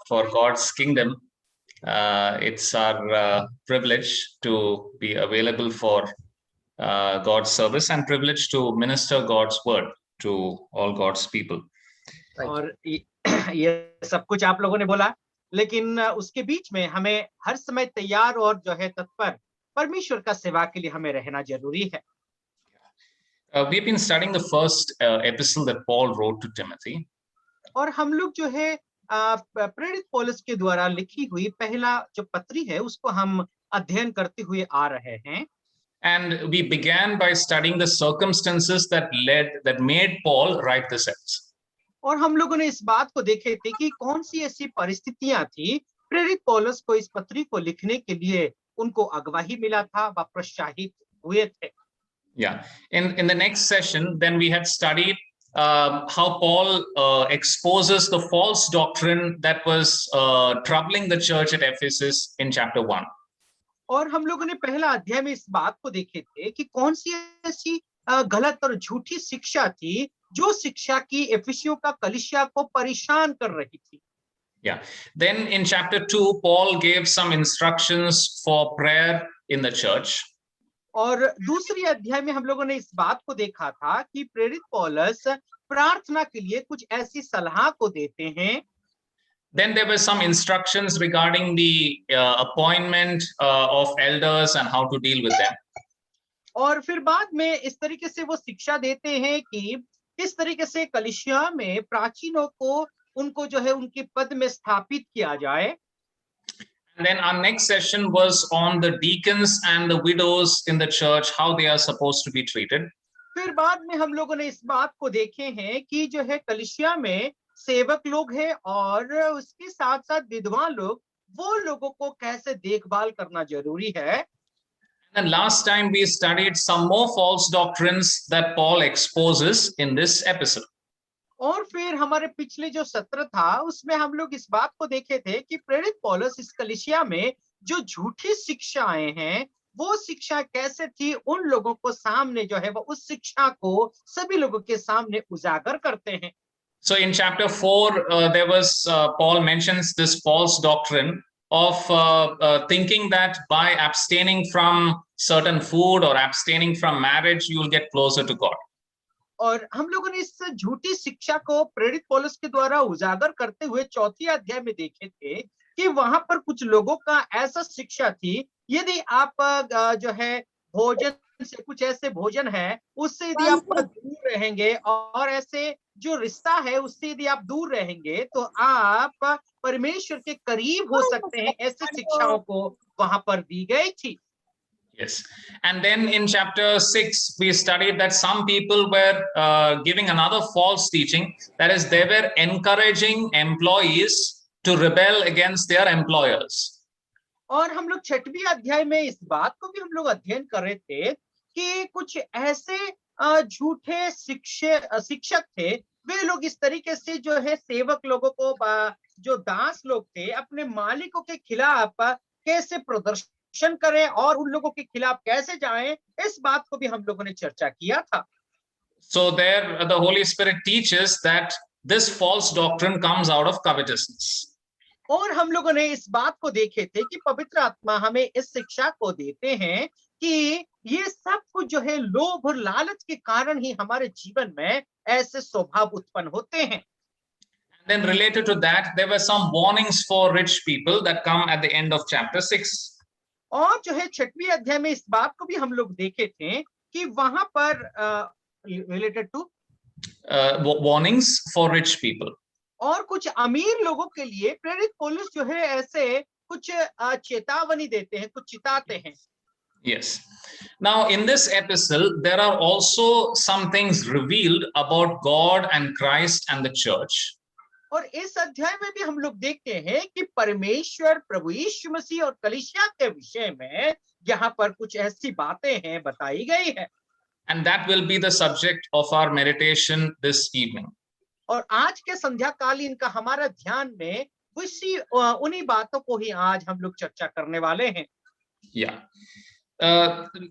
for God's kingdom. It's our privilege to be available for God's service and privilege to minister God's word to all God's people. और ये सब कुछ आप लोगों ने बोला, लेकिन उसके बीच में हमें हर समय तैयार और जो है तत्पर परमेश्वर का सेवा के लिए हमें रहना जरूरी है। We've been studying the first epistle that Paul wrote to Timothy. और हम लोग जो है प्रेरित पौलुस के द्वारा लिखी हुई पहला जो पत्री है उसको हम अध्ययन करते हुए आ रहे हैं। And we began by studying the circumstances that made Paul write this epistle. और हम लोगों ने इस बात को देखे थे कि कौन सी ऐसी परिस्थितियां थी प्रेरित पौलुस को इस पत्री को लिखने के लिए उनको अगवाही मिला था, व प्रोत्साहित हुए थे। Yeah. In the next session, then we had studied how Paul exposes the false doctrine that was troubling the church at Ephesus in chapter 1. और हम लोगों ने पहला अध्याय में इस बात को देखे थे कि कौन सी ऐसी गलत और झूठी शिक्षा थी जो शिक्षा की एफिसियों का कलीसिया को परेशान कर रही थी। Yeah. Then in chapter 2, Paul gave some instructions for prayer in the church. और दूसरी अध्याय में हम लोगों ने इस बात को देखा था कि प्रेरित पौलुस प्रार्थना के लिए कुछ ऐसी सलाह को देते हैं। Then there were some instructions regarding the appointment of elders and how to deal with them. और फिर बाद में इस तरीके से वो शिक्षा देते हैं कि किस तरीके से कलीसिया में प्राचीनों को उनको जो है उनके पद में स्थापित किया जाए। And then our next session was on the deacons and the widows in the church, how they are supposed to be treated. फिर बाद में हम लोगों ने इस बात को देखे हैं कि जो है कलीसिया में सेवक लोग हैं और उसके साथ साथ विधवा लोग, वो लोगों को कैसे देखभाल करना जरूरी है। And last time we studied some more false doctrines that Paul exposes in this epistle. और फिर हमारे पिछले जो सत्र था उसमें हम लोग इस बात को देखे थे कि प्रेरित पौलुस इस कलीसिया में जो झूठी शिक्षाएं हैं वो शिक्षा कैसे थी, उन लोगों को सामने जो है वो उस शिक्षा को सभी लोगों के सामने उजागर करते हैं। So in chapter 4 there was Paul mentions this false doctrine of thinking that by abstaining from certain food or abstaining from marriage you will get closer to God. और हम लोगों ने इस झूठी शिक्षा को प्रेरित पौलुस के द्वारा उजागर करते हुए चौथी अध्याय में देखे थे कि वहां पर कुछ लोगों का ऐसा शिक्षा थी, यदि आप जो है भोजन से कुछ ऐसे भोजन है उससे यदि आप दूर रहेंगे और ऐसे जो रिश्ता है उससे यदि आप दूर रहेंगे तो आप परमेश्वर के करीब हो सकते हैं, ऐसे शिक्षाओं को वहां पर दी गई थी। Yes. And then in chapter 6, we studied that some people were giving another false teaching. That is, they were encouraging employees to rebel against their employers. और हम लोग छठवीं अध्याय में इस बात को भी हम लोग अध्ययन कर रहे थे कि कुछ ऐसे झूठे शिक्षक थे, वे लोग इस तरीके से जो है सेवक लोगों को, जो दास लोग थे, अपने मालिकों के खिलाफ कैसे प्रदर्शन करें और उन लोगों के खिलाफ कैसे जाएं, इस बात को भी हम लोगों ने चर्चा किया था। So there the Holy Spirit teaches that this false doctrine comes out of covetousness. और हम लोगों ने इस बात को देखे थे कि पवित्र आत्मा हमें इस शिक्षा को देते हैं कि ये सब कुछ जो है लोभ और लालच के कारण ही हमारे जीवन में ऐसे स्वभाव उत्पन्न होते हैं। And then related to that, there were some warnings for rich people that come at the end of chapter 6. और जो है छठवीं अध्याय में इस बात को भी हम लोग देखे थे कि वहां पर related to warnings for rich people. और कुछ अमीर लोगों के लिए प्रेरित पौलुस जो है ऐसे कुछ चेतावनी देते हैं, कुछ चिताते हैं। Yes. Now in this epistle there are also some things revealed about God and Christ and the church. और इस अध्याय में भी हम लोग देखते हैं कि परमेश्वर, प्रभु यीशु मसीह और कलीसिया के विषय में यहाँ पर कुछ ऐसी बातें हैं बताई गई है। And that will be the subject of our meditation this evening. और आज के संध्याकालीन का हमारा ध्यान में उन्हीं बातों को ही आज हम लोग चर्चा करने वाले हैं। Yeah.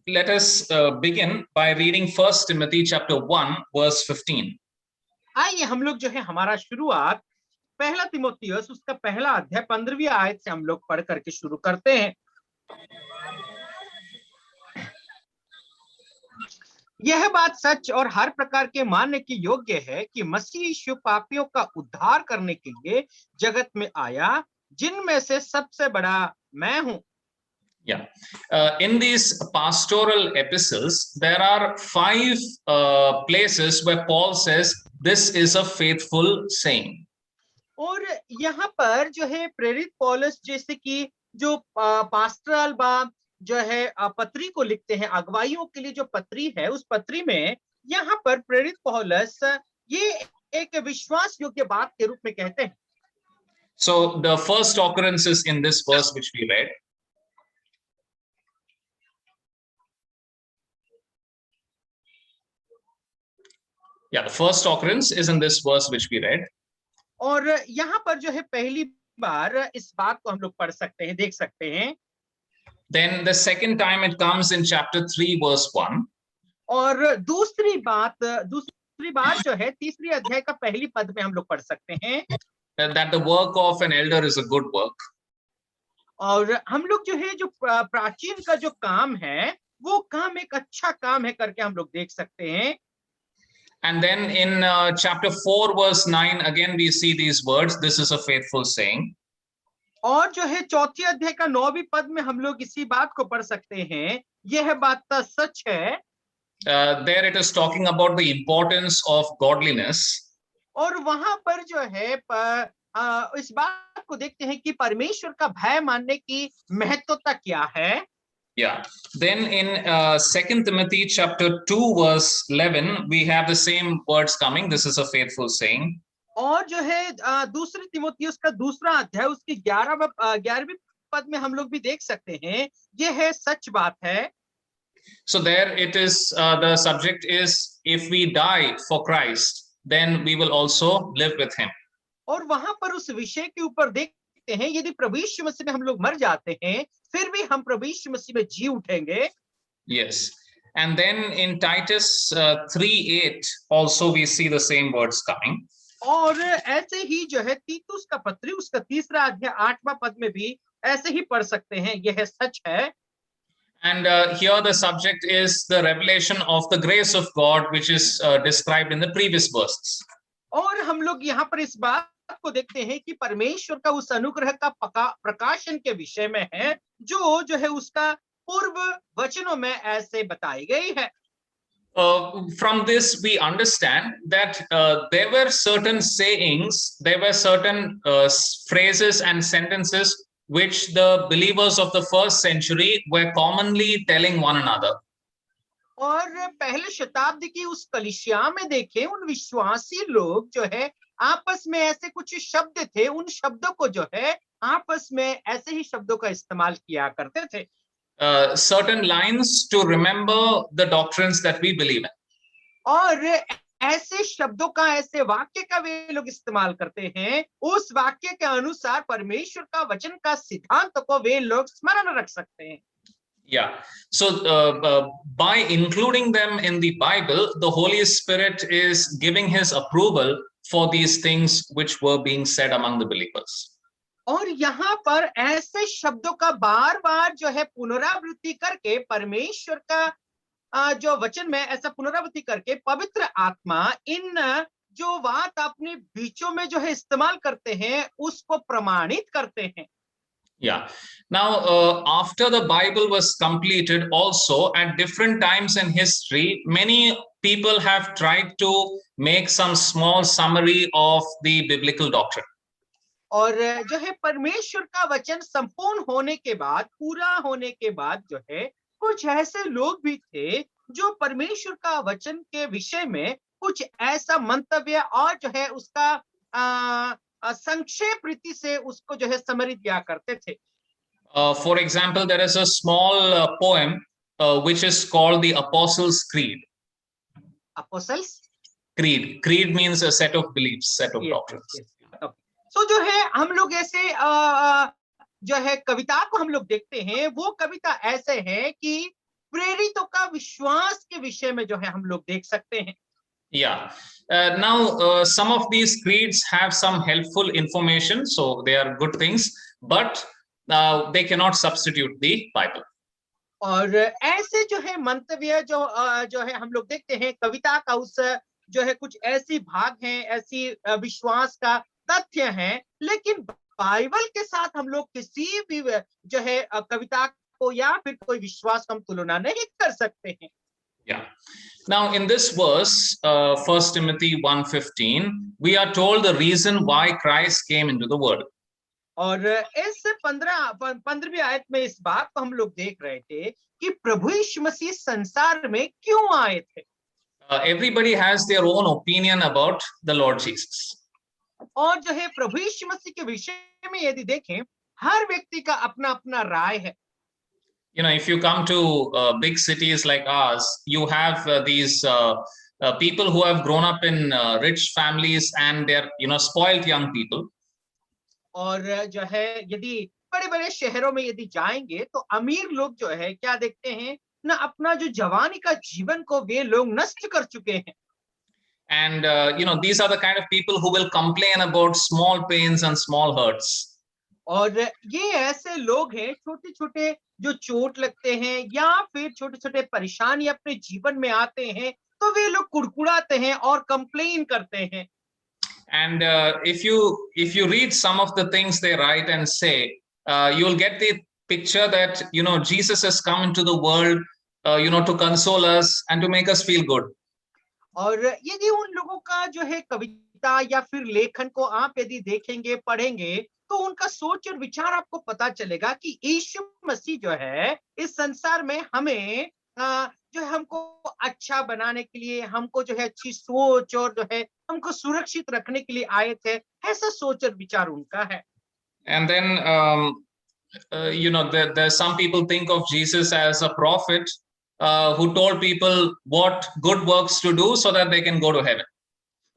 Let us begin by reading 1 Timothy chapter 1 verse 15. आइए हम लोग जो है हमारा शुरुआत पहला तिमोथियुस उसका पहला अध्याय 15वीं आयत से हम लोग पढ़ करके शुरू करते हैं। यह बात सच और हर प्रकार के मानने की योग्य है कि मसीह यीशु पापियों का उद्धार करने के लिए जगत में आया, जिनमें से सबसे बड़ा मैं हूं। Yeah. In these pastoral epistles, there are 5 places where Paul says, this is a faithful saying. और यहाँ पर जो है प्रेरित पौलुस जैसे कि जो पास्टरल बा जो है पत्री को लिखते हैं, अगुवाइयों के लिए जो पत्री है, उस पत्री में यहाँ पर प्रेरित पौलुस ये एक विश्वास योग्य बात के रूप में कहते हैं। So the first occurrence is in this verse which we read. Yeah, the first occurrence is in this verse which we read. और यहाँ पर जो है पहली बार इस बात को हम लोग पढ़ सकते हैं, देख सकते हैं। Then the second time it comes in chapter 3 verse 1. और दूसरी बार जो है तीसरी अध्याय का पहली पद में हम लोग पढ़ सकते हैं That the work of an elder is a good work. और हम लोग जो है जो प्राचीन का जो काम है वो काम एक अच्छा काम है करके हम लोग देख सकते हैं। And then in chapter 4 verse 9 again we see these words, this is a faithful saying. और जो है चौथी अध्याय का 9वीं पद में हम लोग इसी बात को पढ़ सकते हैं, यह बात तो सच है। There it is talking about the importance of godliness. और वहां पर जो है इस बात को देखते हैं कि परमेश्वर का भय मानने की महत्वता क्या है। Yeah. Then in 2 Timothy chapter 2 verse 11 we have the same words coming, this is a faithful saying. और जो है दूसरी तिमोथियुस का दूसरा अध्याय उसकी 11वीं पद में हम लोग भी देख सकते हैं, यह है सच बात है। So there it is, the subject is if we die for Christ then we will also live with him. और वहां पर उस विषय के ऊपर देखते हैं, यदि प्रभु यीशु मसीह में हम लोग मर जाते हैं फिर भी हम प्रभु यीशु मसीह में जी उठेंगे। Yes. And then in Titus 3:8 also we see the same words coming. और ऐसे ही जो है तीतुस का पत्री उसका तीसरा अध्याय 8वां पद में भी ऐसे ही पढ़ सकते हैं, यह सच है। And here the subject is the revelation of the grace of God which is described in the previous verses. और हम लोग यहाँ पर इस बात को देखते हैं कि परमेश्वर का उस अनुग्रह का प्रकाशन के विषय में है जो है उसका पूर्व वचनों में ऐसे बताई गई है। From this we understand that there were certain sayings, there were certain phrases and sentences which the believers of the first century were commonly telling one another. और पहले शताब्दी की उस कलीसिया में देखें, उन विश्वासी लोग जो है आपस में ऐसे कुछ शब्द थे, उन शब्दों को जो है आपस में ऐसे ही शब्दों का इस्तेमाल किया करते थे। Certain lines to remember the doctrines that we believe in. और ऐसे शब्दों का, ऐसे वाक्य का वे लोग इस्तेमाल करते हैं, उस वाक्य के अनुसार परमेश्वर का वचन का सिद्धांत को वे लोग स्मरण रख सकते हैं। Yeah. So by including them in the Bible, the Holy Spirit is giving his approval for these things which were being said among the believers. और यहाँ पर ऐसे शब्दों का बार बार जो है पुनरावृत्ति करके परमेश्वर का जो वचन में ऐसा पुनरावृत्ति करके पवित्र आत्मा इन जो बात अपने बीचों में जो है इस्तेमाल करते हैं उसको प्रमाणित करते हैं। Yeah. Now, after the Bible was completed, also at different times in history, many people have tried to make some small summary of the biblical doctrine. और जो है परमेश्वर का वचन संपूर्ण होने के बाद, पूरा होने के बाद जो है कुछ ऐसे लोग भी थे जो परमेश्वर का वचन के विषय में कुछ ऐसा मंतव्य और जो है उसका संक्षेप रीति से उसको जो है समरी दिया करते थे। For example, there is a small poem which is called the Apostles' Creed. Apostles? Creed. Creed means a set of beliefs, set of doctrines. Yes. So जो है हम लोग ऐसे जो है कविता को हम लोग देखते हैं, वो कविता ऐसे है कि प्रेरितों का विश्वास के विषय में जो है हम लोग देख सकते हैं। Yeah. Now, some of these creeds have some helpful information, so they are good things, but they cannot substitute the Bible. और ऐसे जो है मंतव्य जो है हम लोग देखते हैं कविता का उस जो है कुछ ऐसी भाग हैं, ऐसी विश्वास का तथ्य हैं, लेकिन बाइबल के साथ हम लोग किसी भी जो है कविता को या फिर कोई विश्वास का हम तुलना नहीं कर सकते हैं। Yeah. Now, in this verse, 1 Timothy 1:15, we are told the reason why Christ came into the world. और इस 15वीं आयत में इस बात को हम लोग देख रहे थे कि प्रभु यीशु मसीह संसार में क्यों आए थे। Everybody has their own opinion about the Lord Jesus. और जो है प्रभु यीशु मसीह के विषय में यदि देखें, हर व्यक्ति का अपना अपना राय है। You know, if you come to big cities like ours, you have these people who have grown up in rich families and they're, you know, spoiled young people. और जो है यदि बड़े बड़े शहरों में यदि जाएंगे तो अमीर लोग जो है क्या देखते हैं ना, अपना जो जवानी का जीवन को वे लोग नष्ट कर चुके हैं। And you know, these are the kind of people who will complain about small pains and small hurts. और ये ऐसे लोग हैं छोटे छोटे जो चोट लगते हैं या फिर छोटे छोटे परेशानी अपने जीवन में आते हैं तो वे लोग कुड़कुड़ाते हैं और कंप्लेन करते हैं। And if you read some of the things they write and say, you'll get the picture that, you know, Jesus has come into the world, you know, to console us and to make us feel good. और यदि उन लोगों का जो है कविता या फिर लेखन को आप यदि देखेंगे पढ़ेंगे तो उनका सोच और विचार आपको पता चलेगा कि यीशु मसीह जो है इस संसार में हमें जो है हमको अच्छा बनाने के लिए, हमको जो है अच्छी सोच और जो है हमको सुरक्षित रखने के लिए आए थे, ऐसा सोच और विचार उनका है। And then you know, there's some people think of Jesus as a prophet who told people what good works to do so that they can go to heaven.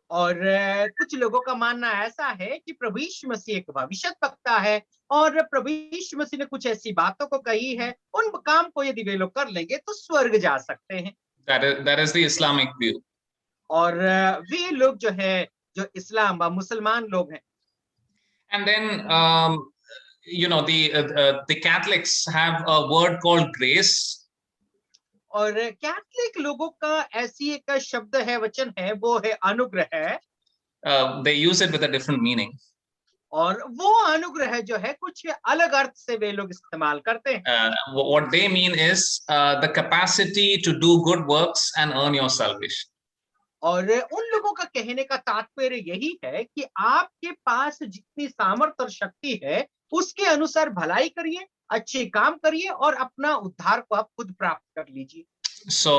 और कुछ लोगों का मानना ऐसा है कि प्रभु यीशु मसीह एक भविष्यद्वक्ता है और प्रभु यीशु मसीह ने कुछ ऐसी बातों को कही है, उन काम को यदि वे लोग कर लेंगे तो स्वर्ग जा सकते हैं। That is the Islamic view. और वे लोग जो है जो इस्लाम व मुसलमान लोग हैं। And then you know, the Catholics have a word called grace. और कैथलिक लोगों का ऐसी एक शब्द है, वचन है, वो है अनुग्रह। They use it with a different meaning. और वो अनुग्रह जो है कुछ अलग अर्थ से वे लोग इस्तेमाल करते हैं। What they mean is the capacity to do good works and earn your salvation. और उन लोगों का कहने का तात्पर्य यही है कि आपके पास जितनी सामर्थ्य और शक्ति है उसके अनुसार भलाई करिए, अच्छे काम करिए और अपना उद्धार को आप खुद प्राप्त कर लीजिए। So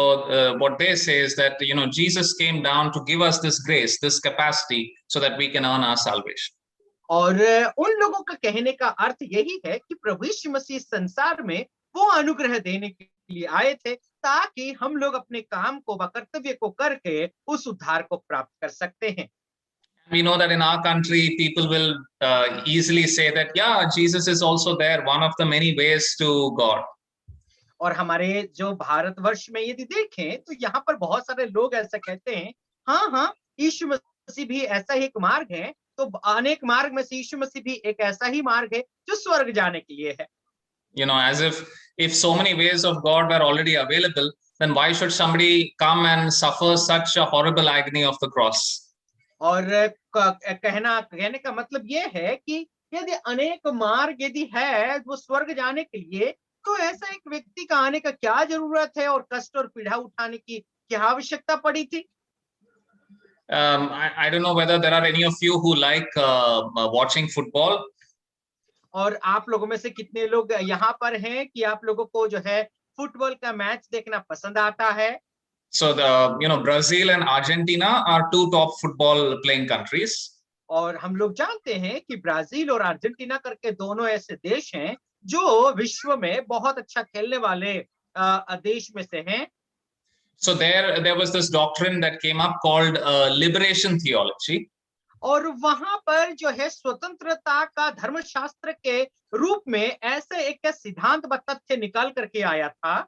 what they say is that, you know, Jesus came down to give us this grace, this capacity, so that we can earn our salvation. और उन लोगों का कहने का अर्थ यही है कि प्रभु यीशु मसीह संसार में वो अनुग्रह देने के लिए आए थे ताकि हम लोग अपने काम को व कर्तव्य को करके उस उद्धार को प्राप्त कर सकते हैं। We know that in our country, people will easily say that, yeah, Jesus is also there, one of the many ways to God. और हमारे जो भारतवर्ष में यदि देखें तो यहाँ पर बहुत सारे लोग ऐसा कहते हैं, हाँ हाँ यीशु मसीह भी ऐसा ही एक मार्ग है, तो अनेक मार्ग में से यीशु मसीह भी एक ऐसा ही मार्ग है जो स्वर्ग जाने के लिए है। You know, as if so many ways of God were already available, then why should somebody come and suffer such a horrible agony of the cross? और कहने का मतलब ये है कि यदि अनेक मार्ग यदि है वो स्वर्ग जाने के लिए, तो ऐसा एक व्यक्ति का आने का क्या जरूरत है और कष्ट और पीड़ा उठाने की क्या आवश्यकता पड़ी थी। I don't know whether there are any of you who like watching football. और आप लोगों में से कितने लोग यहाँ पर हैं कि आप लोगों को जो है फुटबॉल का मैच देखना पसंद आता है। So you know, Brazil and Argentina are two top football playing countries. और हम लोग जानते हैं कि ब्राजील और अर्जेंटीना करके दोनों ऐसे देश हैं जो विश्व में बहुत अच्छा खेलने वाले देश में से हैं। So there was this doctrine that came up called liberation theology. और वहां पर जो है स्वतंत्रता का धर्मशास्त्र के रूप में ऐसे एक सिद्धांत व तथ्य निकाल करके आया था।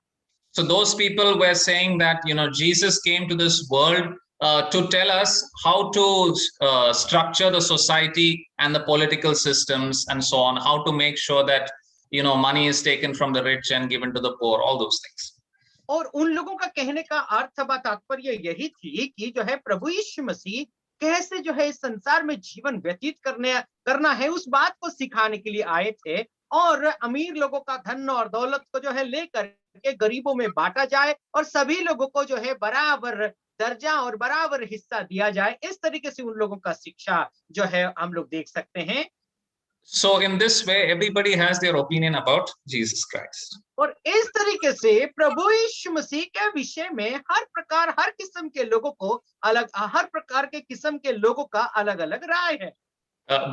So those people were saying that, you know, Jesus came to this world to tell us how to structure the society and the political systems and so on, how to make sure that money is taken from the rich and given to the poor, all those things. और उन लोगों का कहने का अर्थ व तात्पर्य यही थी कि जो है प्रभु यीशु मसीह कैसे जो है इस संसार में जीवन व्यतीत करना है, उस बात को सिखाने के लिए आए थे। और अमीर लोगों का धन और दौलत को जो है लेकर के गरीबों में बांटा जाए और सभी लोगों को जो है बराबर दर्जा और बराबर हिस्सा दिया जाए। इस तरीके से उन लोगों का शिक्षा जो है हम लोग देख सकते हैं। So in this way, everybody has their opinion about Jesus Christ. और इस तरीके से प्रभु यीशु मसीह के विषय में हर किस्म के लोगों को हर प्रकार के किस्म के लोगों का अलग-अलग राय है।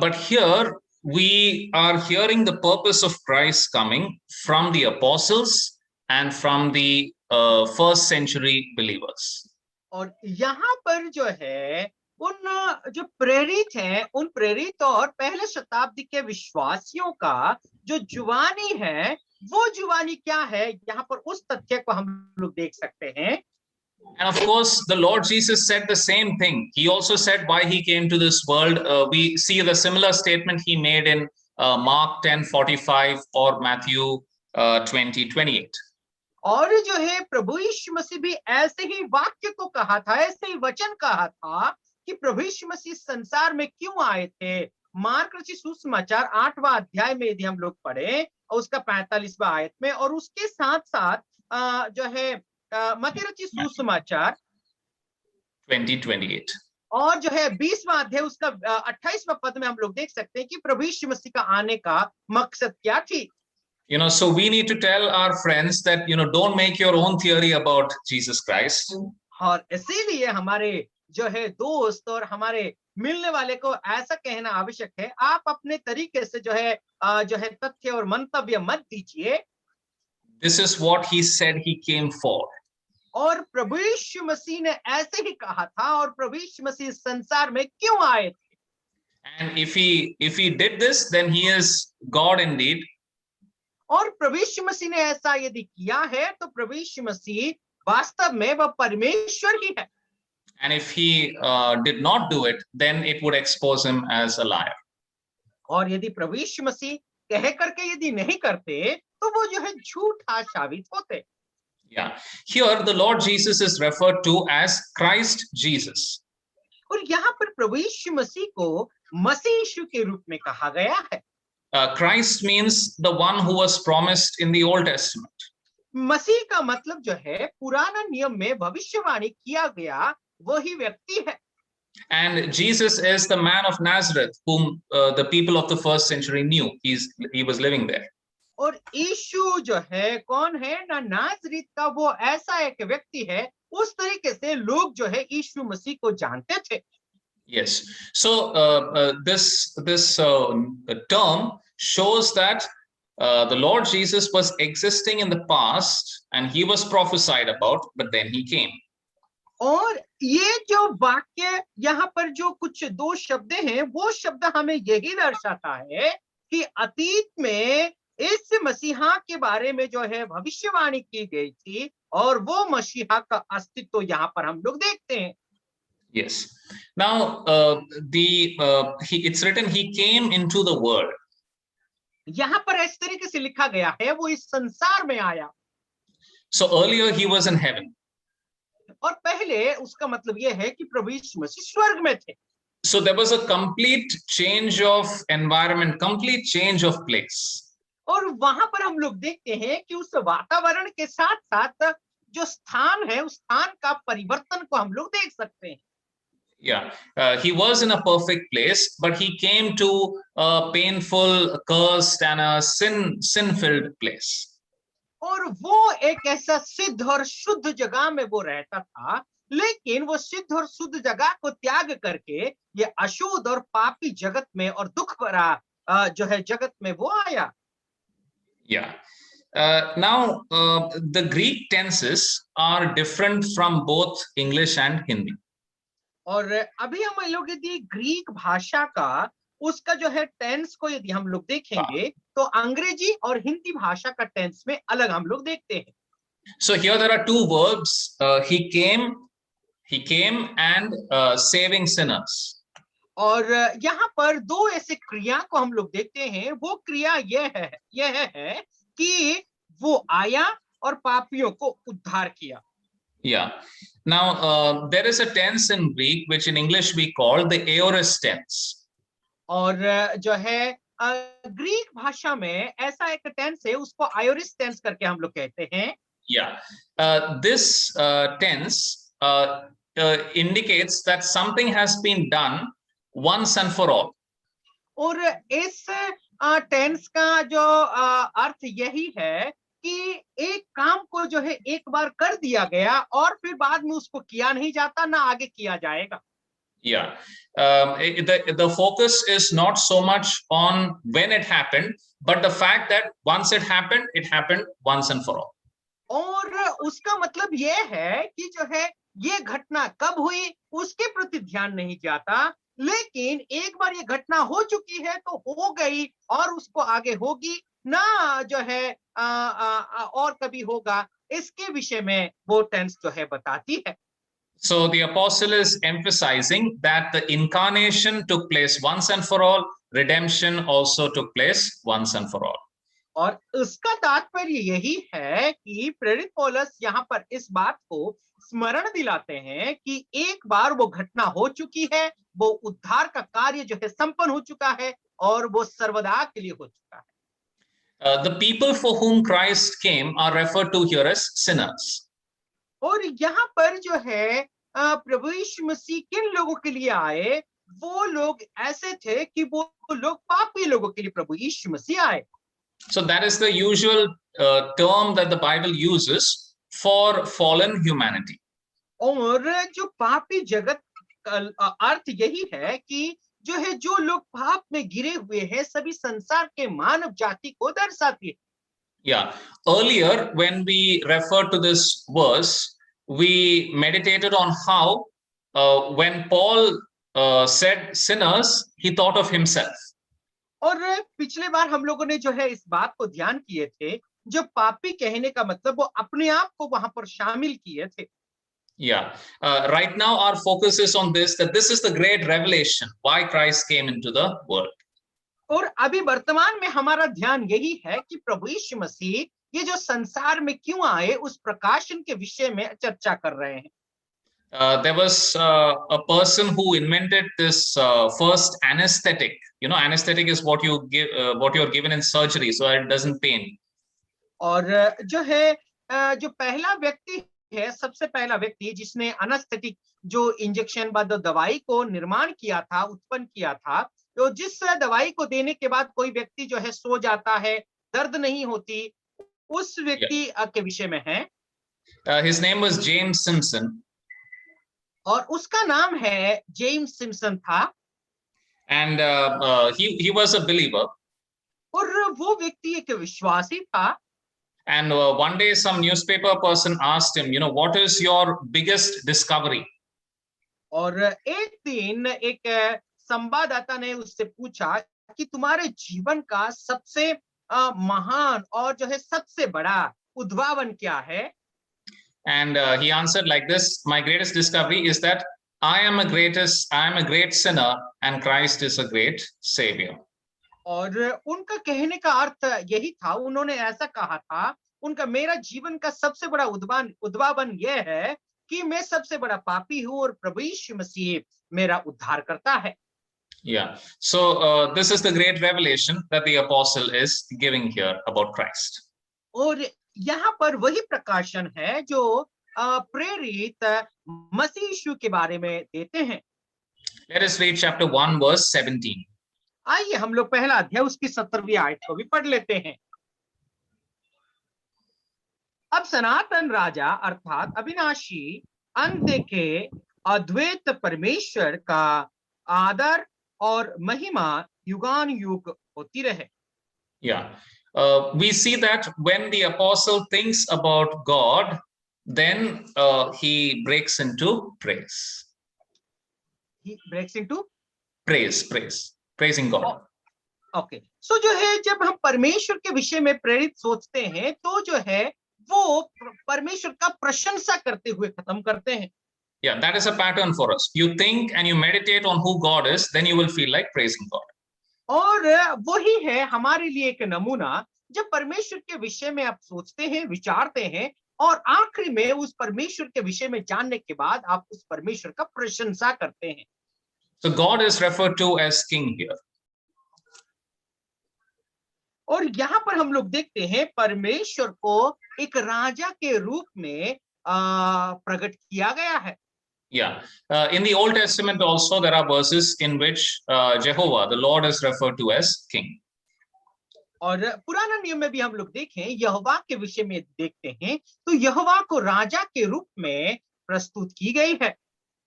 But here we are hearing the purpose of Christ coming from the apostles and from the first century believers. और यहाँ पर जो है उन जो प्रेरित हैं, उन प्रेरित और पहले शताब्दी के विश्वासियों का जो जुबानी है, वो जुबानी क्या है, यहाँ पर उस तथ्य को हम लोग देख सकते हैं। And of course, the Lord Jesus said the same thing. He also said why he came to this world. We see the similar statement he made in Mark 10:45 or Matthew 20:28. और जो है प्रभु यीशु मसीह भी ऐसे ही वाक्य को कहा था, ऐसे ही वचन कहा था कि प्रभु यीशु मसीह संसार में क्यों आए थे। मार्क रचित सुसमाचार 8वां अध्याय में यदि हम लोग पढ़े और उसका 45वां आयत में, और उसके साथ साथ जो है मत्ती रचित सुसमाचार 20:28 और जो है 20वां अध्याय उसका 28वां पद में हम लोग देख सकते हैं कि प्रभु यीशु मसीह का आने का मकसद क्या थी। So we need to tell our friends that don't make your own theory about Jesus Christ. और इसीलिए हमारे जो है दोस्त और हमारे मिलने वाले को ऐसा कहना आवश्यक है, आप अपने तरीके से जो है तथ्य और मंतव्य मत दीजिए। This is what he said he came for. और प्रभु यीशु मसीह ने ऐसे ही कहा था, और प्रभु यीशु मसीह संसार में क्यों आए थे। And if he did this, then he is God indeed. और प्रभु यीशु मसीह ने ऐसा यदि किया है तो प्रभु यीशु मसीह वास्तव में वह परमेश्वर ही है। And if he did not do it, then it would expose him as a liar. और यदि प्रभु यीशु मसीह कह करके यदि नहीं करते तो वो जो है झूठा साबित होते। Yeah, here the Lord Jesus is referred to as Christ Jesus. और यहाँ पर प्रभु यीशु मसीह को मसीह यीशु के रूप में कहा गया है। Christ means the one who was promised in the Old Testament. मसीह का मतलब जो है पुराना नियम में भविष्यवाणी किया गया वही व्यक्ति है। And Jesus is the man of Nazareth whom the people of the first century knew. He was living there. और यीशु जो है कौन है ना, नाजरीत का वो ऐसा एक व्यक्ति है, उस तरीके से लोग जो है यीशु मसीह को जानते थे। Yes. So this term shows that the Lord Jesus was existing in the past and he was prophesied about, but then he came. और ये जो वाक्य यहाँ पर जो कुछ दो शब्द हैं, वो शब्द हमें यही दर्शाता है कि अतीत में इस मसीहा के बारे में जो है भविष्यवाणी की गई थी और वो मसीहा का अस्तित्व यहाँ पर हम लोग देखते हैं। Yes. Now it's written he came into the world. यहाँ पर इस तरीके से लिखा गया है वो इस संसार में आया। So earlier he was in heaven. और पहले उसका मतलब यह है कि प्रभु यीशु मसीह स्वर्ग में थे। So there was a complete change of environment, complete change of place. और वहां पर हम लोग देखते हैं कि उस वातावरण के साथ साथ जो स्थान है उस स्थान का परिवर्तन को हम लोग देख सकते हैं। Yeah, he was in a perfect place, but he came to a painful, cursed, and a sin-filled place. और वो एक ऐसा सिद्ध और शुद्ध जगह में वो रहता था, लेकिन वो सिद्ध और शुद्ध जगह को त्याग करके ये अशुद्ध और पापी जगत में और दुख भरा जो है जगत में वो आया। Yeah. Now the Greek tenses are different from both English and Hindi. और अभी हम लोग यदि ग्रीक भाषा का उसका जो है टेंस को यदि हम लोग देखेंगे तो अंग्रेजी और हिंदी भाषा का टेंस में अलग हम लोग देखते हैं। So here there are two verbs. He came, He came and saving sinners. और यहाँ पर दो ऐसे क्रिया को हम लोग देखते हैं। वो क्रिया यह है कि वो आया और पापियों को उद्धार किया। Yeah. Now, there is a tense in Greek, which in English we call the aorist tense. और जो है ग्रीक भाषा में ऐसा एक टेंस है, उसको आयोरिस्ट टेंस करके हम लोग कहते हैं। Yeah. This tense indicates that something has been done once and for all. और इस टेंस का जो अर्थ यही है कि एक काम को जो है एक बार कर दिया गया और फिर बाद में उसको किया नहीं जाता, ना आगे किया जाएगा। Yeah. The focus is not so much on when it happened, but the fact that once it happened once and for all. और उसका मतलब ये है कि जो है ये घटना कब हुई उसके प्रति ध्यान नहीं जाता, लेकिन एक बार ये घटना हो चुकी है तो हो गई और उसको आगे होगी ना, जो है और कभी होगा, इसके विषय में वो टेंस जो है बताती है। So the apostle is emphasizing that the incarnation took place once and for all, redemption also took place once and for all. और उसका तात्पर्य यही है कि प्रेरित पौलुस यहाँ पर इस बात को स्मरण दिलाते हैं कि एक बार वो घटना हो चुकी है, वो उद्धार का कार्य जो है संपन्न हो चुका है और वो सर्वदा के लिए हो चुका है। The people for whom Christ came are referred to here as sinners. और यहाँ पर जो है प्रभु यीशु मसीह किन लोगों के लिए आए, वो लोग ऐसे थे कि वो लोग पापी लोगों के लिए प्रभु यीशु मसीह आए। So that is the usual term that the Bible uses for fallen humanity. और जो पापी जगत का अर्थ यही है कि जो है जो लोग पाप में गिरे हुए हैं, सभी संसार के मानव जाति को दर्शाती है। Yeah. Earlier, when we referred to this verse, we meditated on how when Paul said sinners, he thought of himself. और पिछले बार हम लोगों ने जो है इस बात को ध्यान किए थे, जो पापी कहने का मतलब वो अपने आप को वहां पर शामिल किए थे। Yeah. Right now, our focus is on this, that this is the great revelation, why Christ came into the world. और अभी वर्तमान में हमारा ध्यान यही है कि प्रभु यीशु मसीह ये जो संसार में क्यों आए, उस प्रकाशन के विषय में चर्चा कर रहे हैं। There was a person who invented this first anesthetic. You know, anesthetic is what you give, what you're given in surgery, so it doesn't pain. और जो है जो पहला व्यक्ति है, सबसे पहला व्यक्ति जिसने एनेस्थेटिक जो इंजेक्शन बाद दवाई को निर्माण किया था, उत्पन्न किया था, तो जिस दवाई को देने के बाद कोई व्यक्ति जो है सो जाता है, दर्द नहीं होती, उस व्यक्ति के विषय में है। His name was James Simpson. और उसका नाम है जेम्स सिम्पसन था। And he was a believer. और वो व्यक्ति एक विश्वासी था। And one day some newspaper person asked him, you know, what is your biggest discovery? और एक दिन एक संवाददाता ने उससे पूछा कि तुम्हारे जीवन का सबसे महान और जो है सबसे बड़ा उद्भावन क्या है? And he answered like this, my greatest discovery is that I am a great sinner and Christ is a great savior. और उनका कहने का अर्थ यही था, उन्होंने ऐसा कहा था, उनका मेरा जीवन का सबसे बड़ा उद्भावन यह है कि मैं सबसे बड़ा पापी हूं और प्रभु यीशु मसीह मेरा उद्धार करता है। Yeah. So this is the great revelation that the apostle is giving here about Christ. और यहाँ पर वही प्रकाशन है जो प्रेरित मसीह यीशु के बारे में देते हैं। Let us read chapter 1 verse 17. आइए हम लोग पहला अध्याय उसकी 17वीं आयत को भी पढ़ लेते हैं। अब सनातन राजा अर्थात अविनाशी अनदेखे अद्वैत परमेश्वर का आदर और महिमा युगान युग होती रहे। Yeah. We see that when the apostle thinks about God, then he breaks into praise. He breaks into praising God. Okay. So जो है जब हम परमेश्वर के विषय में प्रेरित सोचते हैं तो जो है वो परमेश्वर का प्रशंसा करते हुए खत्म करते हैं। Yeah, that is a pattern for us. You think and you meditate on who God is, then you will feel like praising God. और वही है हमारे लिए एक नमूना, जब परमेश्वर के विषय में आप सोचते हैं, विचारते हैं, और आखिरी में उस परमेश्वर के विषय में जानने के बाद आप उस परमेश्वर का प्रशंसा करते हैं। So God is referred to as king here. और यहाँ पर हम लोग देखते हैं परमेश्वर को एक राजा के रूप में प्रकट किया गया है। Yeah. In the Old Testament also there are verses in which Jehovah, the Lord, is referred to as king. और पुराना नियम में भी हम लोग देखें, यहोवा के विषय में देखते हैं तो यहोवा को राजा के रूप में प्रस्तुत की गई है।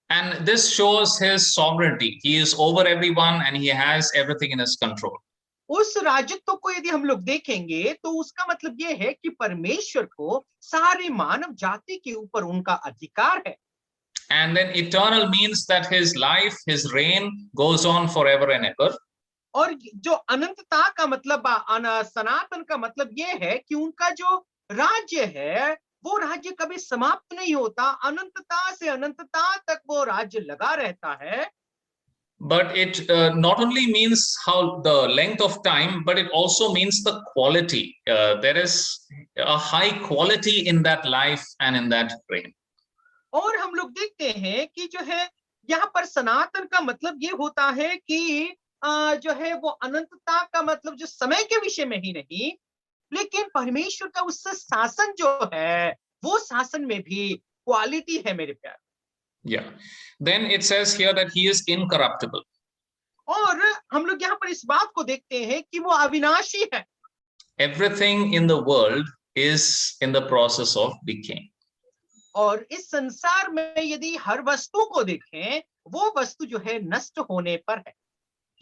And this shows his sovereignty. He is over everyone and he has everything in his control. उस राजत्व को यदि हम लोग देखेंगे तो उसका मतलब ये है कि परमेश्वर को सारी मानव जाति के ऊपर उनका अधिकार है। And then eternal means that his life, his reign goes on forever and ever. और जो अनंतता का मतलब, सनातन का मतलब ये है कि उनका जो राज्य है वो राज्य कभी समाप्त नहीं होता, अनंतता से अनंतता तक वो राज्य लगा रहता है। But it not only means how the length of time, but it also means the quality. There is a high quality in that life and in that reign. और हम लोग देखते हैं कि जो है यहाँ पर सनातन का मतलब ये होता है कि जो है वो अनंतता का मतलब जो समय के विषय में ही नहीं, लेकिन परमेश्वर का उससे शासन जो है वो शासन में भी क्वालिटी है मेरे प्यार। Yeah. Then it says here that he is incorruptible. और हम लोग यहाँ पर इस बात को देखते हैं कि वो अविनाशी है। Everything in the world is in the process of decaying. और इस संसार में यदि हर वस्तु को देखें, वो वस्तु जो है नष्ट होने पर है।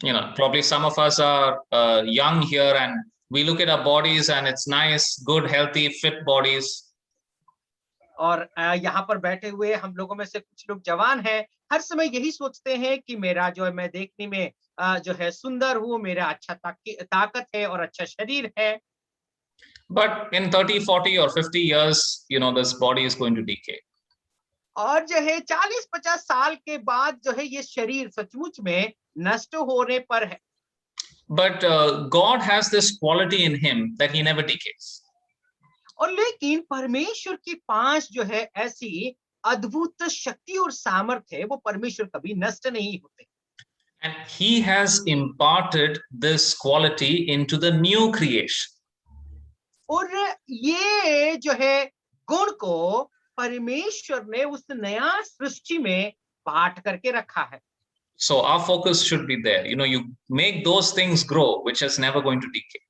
You know, probably some of us are young here and we look at our bodies and it's nice, good, healthy, fit bodies. और यहाँ पर बैठे हुए हम लोगों में से कुछ लोग जवान हैं, हर समय यही सोचते हैं कि मेरा जो है, मैं देखने में जो है सुंदर हूँ, मेरा अच्छा ताकत है और अच्छा शरीर है। But in 30, 40 or 50 years, you know, this body is going to decay. और जो है 40-50 साल के बाद जो है ये शरीर सचमुच में नष्ट होने पर है। But God has this quality in him that he never decays. और लेकिन परमेश्वर के पास जो है ऐसी अद्भुत शक्ति और सामर्थ्य है, वो परमेश्वर कभी नष्ट नहीं होते। And he has imparted this quality into the new creation. और ये जो है गुण को परमेश्वर ने उस नया सृष्टि में बांट करके रखा है। So our focus should be there. You know, you make those things grow, which is never going to decay.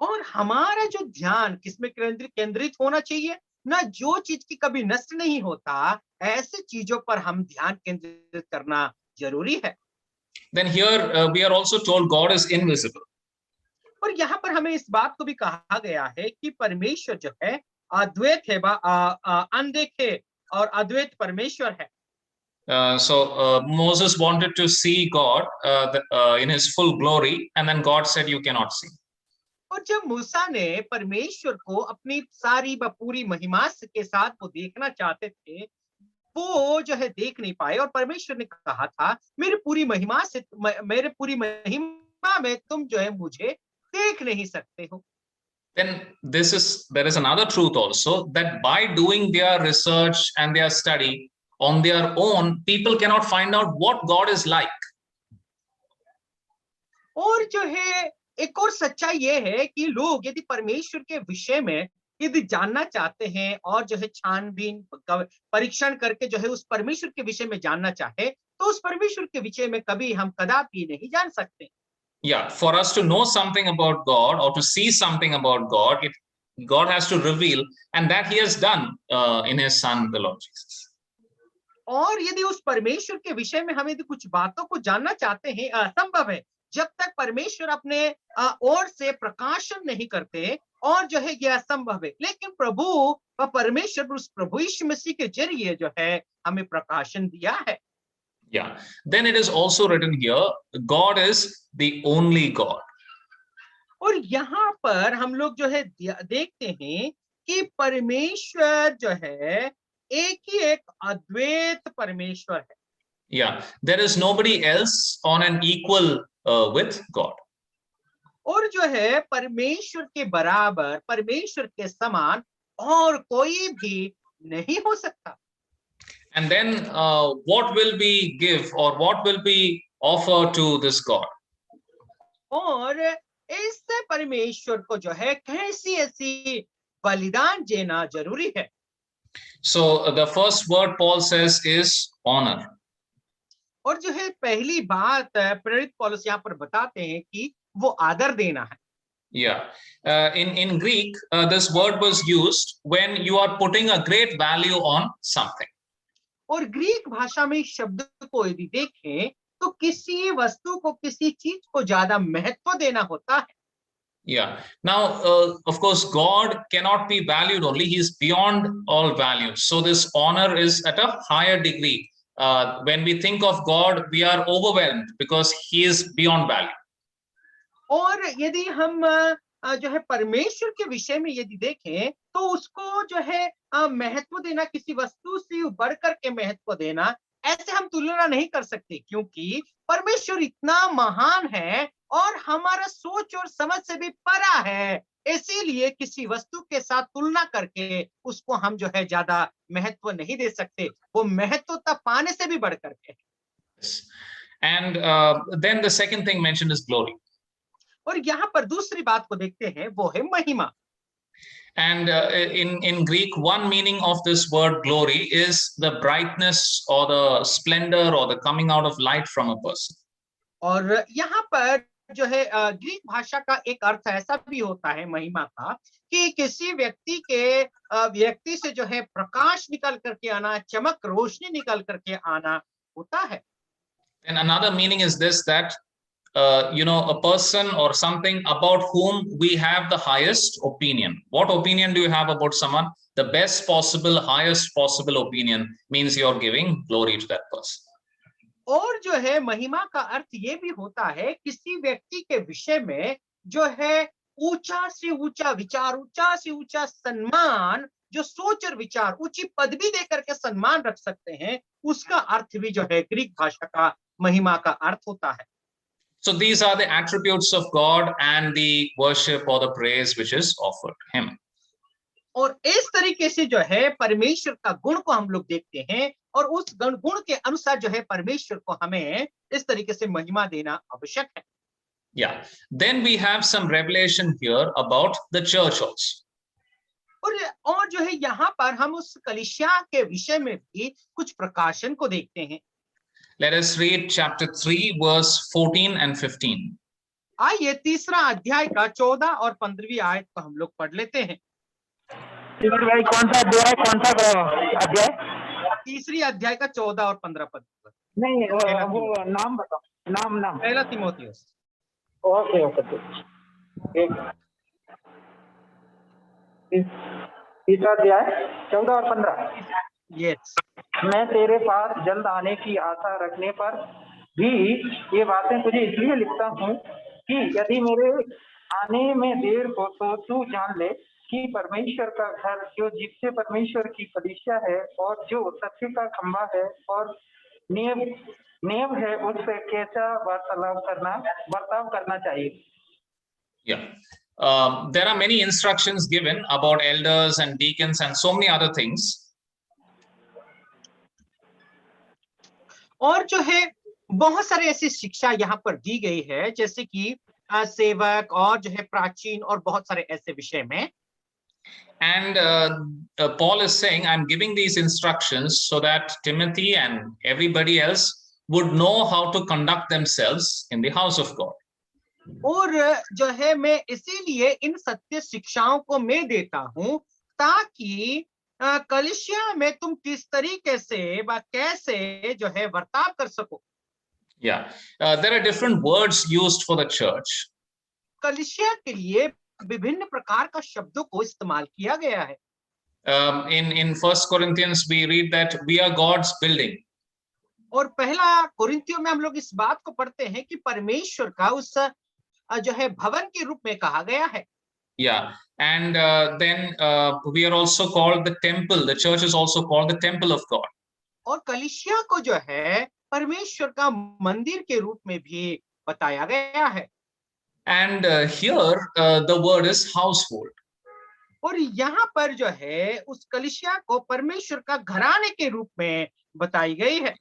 और हमारा जो ध्यान किसमें केंद्रित होना चाहिए, ना जो चीज की कभी नष्ट नहीं होता, ऐसे चीजों पर हम ध्यान केंद्रित करना जरूरी है। Then here we are also told God is invisible. और यहाँ पर हमें इस बात को भी कहा गया है कि परमेश्वर जो है अद्वैत है, अनदेखे और अद्वैत परमेश्वर है। So Moses wanted to see God in his full glory, and then God said, "You cannot see." और जब मूसा ने परमेश्वर को अपनी सारी पूरी महिमा के साथ वो देखना चाहते थे, वो जो है देख नहीं पाए, और परमेश्वर ने कहा था, मेरे पूरी महिमा में तुम जो है मुझे देख नहीं सकते हो। Then there is another truth also, that by doing their research and their study on their own, people cannot find out what God is like. और जो है एक और सच्चाई ये है कि लोग यदि परमेश्वर के विषय में यदि जानना चाहते हैं और जो है छानबीन परीक्षण करके जो है उस परमेश्वर के विषय में जानना चाहे, तो उस परमेश्वर के विषय में कभी हम कदापि नहीं जान सकते। Yeah, for us to know something about God or to see something about God, God has to reveal, and that he has done in his son, the Lord Jesus. और यदि उस परमेश्वर के विषय में हम यदि कुछ बातों को जानना चाहते हैं, असंभव है जब तक परमेश्वर अपने ओर से प्रकाशन नहीं करते, और जो है यह असंभव है, लेकिन प्रभु व परमेश्वर उस प्रभु यीशु मसीह के जरिए जो है हमें प्रकाशन दिया है। Yeah, then it is also written here, God is the only God. और यहाँ पर हम लोग जो है देखते हैं कि परमेश्वर जो है एक ही एक अद्वैत परमेश्वर है। Yeah, there is nobody else on an equal with God. और जो है परमेश्वर के बराबर, परमेश्वर के समान और कोई भी नहीं हो सकता। And then what will we give or what will we offer to this God? और इस परमेश्वर को जो है कैसी ऐसी बलिदान देना जरूरी है। So the first word Paul says is honor. और जो है पहली बात प्रेरित पौलुस यहाँ पर बताते हैं कि वो आदर देना है। Yeah. In Greek, this word was used when you are putting a great value on something. और ग्रीक भाषा में इस शब्द को यदि देखें तो किसी वस्तु को, किसी चीज को ज्यादा महत्व देना होता है। Yeah. Now, of course, God cannot be valued only. He is beyond all values. So this honor is at a higher degree. When we think of God, we are overwhelmed because he is beyond value. और यदि हम जो है परमेश्वर के विषय में यदि देखें तो उसको जो है महत्व देना, किसी वस्तु से बढ़ करके महत्व देना, ऐसे हम तुलना नहीं कर सकते, क्योंकि परमेश्वर इतना महान है और हमारा सोच और समझ से भी परा है। इसीलिए किसी वस्तु के साथ तुलना करके उसको हम जो है ज्यादा महत्व नहीं दे सकते, वो महत्वता पाने से भी बढ़ करके। And then the second thing mentioned is glory. और यहाँ पर दूसरी बात को देखते हैं, वो है महिमा। And in Greek, one meaning of this word glory is the brightness or the splendor or the coming out of light from a person. और यहाँ पर जो है ग्रीक भाषा का एक अर्थ ऐसा भी होता है महिमा का कि किसी व्यक्ति से जो है प्रकाश निकल करके आना, चमक, रोशनी निकल करके आना होता है। And another meaning is this, that a person or something about whom we have the highest opinion. What opinion do you have about someone? The best possible, highest possible opinion means you're giving glory to that person. और जो है महिमा का अर्थ ये भी होता है किसी व्यक्ति के विषय में जो है ऊंचा से ऊंचा विचार, ऊंचा से ऊंचा सम्मान, जो सोच और विचार, ऊंची पदवी देकर के सम्मान रख सकते हैं, उसका अर्थ भी जो है ग्रीक भाषा का महिमा का अर्थ होता है। So these are the attributes of God and the worship or the praise which is offered him. और इस तरीके से जो है परमेश्वर का गुण को हम लोग देखते हैं और उस गुण के अनुसार जो है परमेश्वर को हमें इस तरीके से महिमा देना आवश्यक है। Yeah. Then we have some revelation here about the church also. और जो है यहाँ पर हम उस कलीसिया के विषय में भी कुछ प्रकाशन को देखते हैं। Let us read chapter 3 verse 14 and 15. आइए तीसरा अध्याय का 14 और 15वीं आयत को हम लोग पढ़ लेते हैं। भाई कौन सा अध्याय, कौन सा अध्याय? तीसरी अध्याय का 14 और 15 पद। नहीं वो नाम बताओ, नाम पहला तीमुथियुस। ओके तीसरा अध्याय 14 और 15। यस। मैं तेरे पास जल्द आने की आशा रखने पर भी ये बातें तुझे इसलिए लिखता हूँ कि यदि मेरे आने में देर हो तो तू जान ले कि परमेश्वर का घर, जो जिससे परमेश्वर की कलीसिया है और जो सत्य का खंभा है और नियम है, उससे कैसा बर्ताव करना चाहिए। Yeah. There are many instructions given about elders and deacons and so many other things. और जो है बहुत सारे ऐसी शिक्षा यहाँ पर दी गई है, जैसे कि सेवक और जो है प्राचीन और बहुत सारे ऐसे विषय में। And Paul is saying, I'm giving these instructions so that Timothy and everybody else would know how to conduct themselves in the house of God. और जो है मैं इसीलिए इन सत्य शिक्षाओं को मैं देता हूं ताकि कलीसिया में तुम किस तरीके से व कैसे जो है बर्ताव कर सको। Yeah, there are different words used for the church. कलीसिया के लिए विभिन्न प्रकार का शब्दों को इस्तेमाल किया गया है। In 1 Corinthians we read that we are God's building. और पहला कुरिन्थियों में हम लोग इस बात को पढ़ते हैं कि परमेश्वर का उस जो है भवन के रूप में कहा गया है। Yeah, and then we are also called the temple. The church is also called the temple of God. और कलीसिया को जो है परमेश्वर का मंदिर के रूप में भी बताया गया है। And here the word is household. और यहाँ पर जो है उस कलीसिया को परमेश्वर का घराने के रूप में बताई गई है।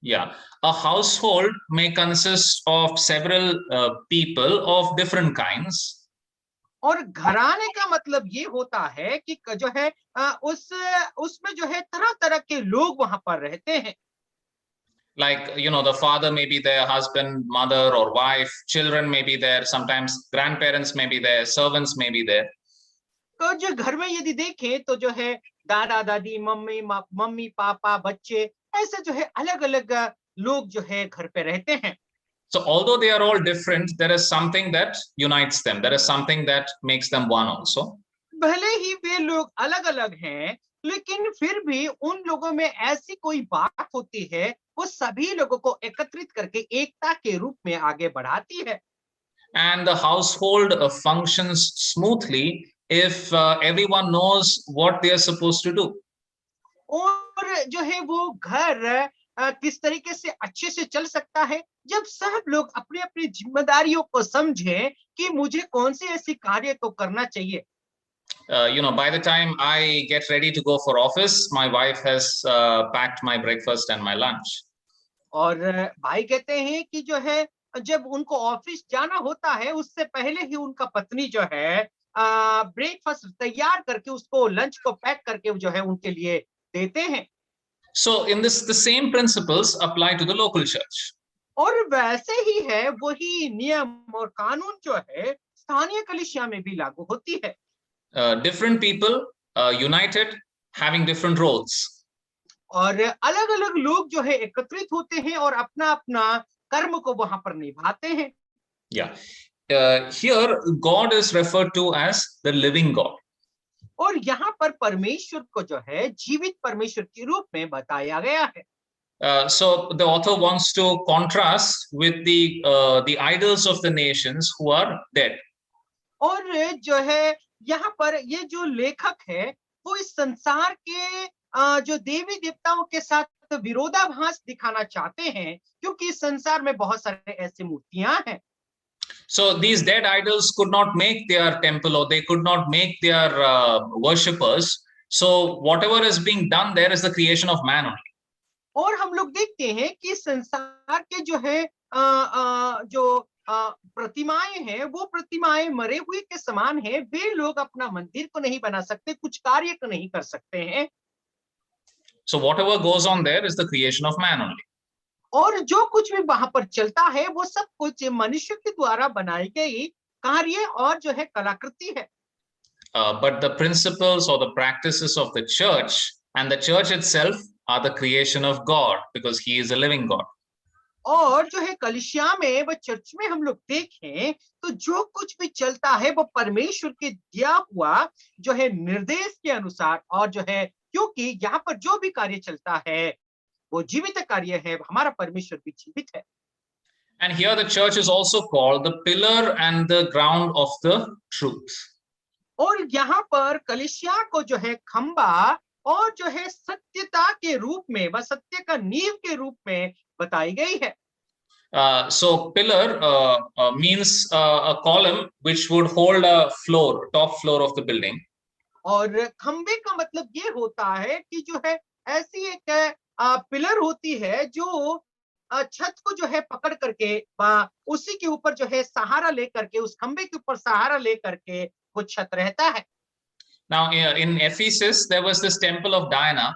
Yeah, a household may consist of several people of different kinds. और घराने का मतलब ये होता है कि जो है उसमें जो है तरह तरह के लोग वहां पर रहते हैं। Like, the father may be there, husband, mother, or wife, children may be there, sometimes grandparents may be there, servants may be there. तो जो घर में यदि देखें तो जो है दादा दादी, मम्मी पापा, बच्चे, ऐसे जो है अलग अलग लोग जो है घर पे रहते हैं। So although they are all different, there is something that unites them. There is something that makes them one also. भले ही वे लोग अलग अलग हैं, लेकिन फिर भी उन लोगों में ऐसी कोई बात होती है, वो सभी लोगों को एकत्रित करके एकता के रूप में आगे बढ़ाती है। And the household functions smoothly if everyone knows what they are supposed to do. और जो है वो घर किस तरीके से अच्छे से चल सकता है जब सब लोग अपनी अपनी जिम्मेदारियों को समझें कि मुझे कौन से ऐसी कार्य को करना चाहिए। By the time I get ready to go for office, my wife has packed my breakfast and my lunch. और भाई कहते हैं कि जो है जब उनको ऑफिस जाना होता है उससे पहले ही उनका पत्नी जो है ब्रेकफास्ट तैयार करके उसको लंच को पैक करके जो है उनके लिए देते हैं। So in this, the same principles apply to the local church. और वैसे ही है वही नियम और कानून जो है स्थानीय कलीसिया में भी लागू होती है। Different people united, having different roles. और अलग अलग लोग जो है एकत्रित होते हैं और अपना अपना कर्म को वहां पर निभाते हैं। Yeah. Here God is referred to as the living God. और यहाँ पर परमेश्वर को जो है जीवित परमेश्वर के रूप में बताया गया है। So the author wants to contrast with the idols of the nations who are dead. और जो है यहाँ पर ये जो लेखक है वो इस संसार के जो देवी देवताओं के साथ विरोधाभास दिखाना चाहते हैं, क्योंकि इस संसार में बहुत सारे ऐसी मूर्तियां हैं। So these dead idols could not make their temple, or they could not make their worshippers. So whatever is being done there is the creation of man only. और हम लोग देखते हैं कि संसार के जो है प्रतिमाएं हैं वो प्रतिमाएं मरे हुए के समान है। वे लोग अपना मंदिर को नहीं बना सकते, कुछ कार्य को नहीं कर सकते हैं। So whatever goes on there is the creation of man only. और जो कुछ भी वहां पर चलता है वो सब कुछ मनुष्य के द्वारा बनाई गई कार्य और जो है कलाकृति है। But the principles or the practices of the church and the church itself are the creation of God, because he is a living God. और जो है कलीसिया में व चर्च में हम लोग देखें तो जो कुछ भी चलता है वो परमेश्वर के दिया हुआ जो है निर्देश के अनुसार, और जो है क्योंकि यहाँ पर जो भी कार्य चलता है वो जीवित कार्य है, हमारा परमेश्वर भी जीवित है। And here the church is also called the pillar and the ground of the truth. और यहाँ पर कलीसिया को जो है खंबा और जो है सत्यता के रूप में व सत्य का नींव के रूप में बताई गई है। So pillar means a column which would hold a floor, top floor of the building. और खंबे का मतलब ये होता है कि जो है ऐसी एक पिलर होती है जो छत को जो है पकड़ करके उसी के ऊपर जो है सहारा लेकर के, उस खंबे के ऊपर सहारा लेकर के वो छत रहता है। Now in Ephesus there was this temple of Diana.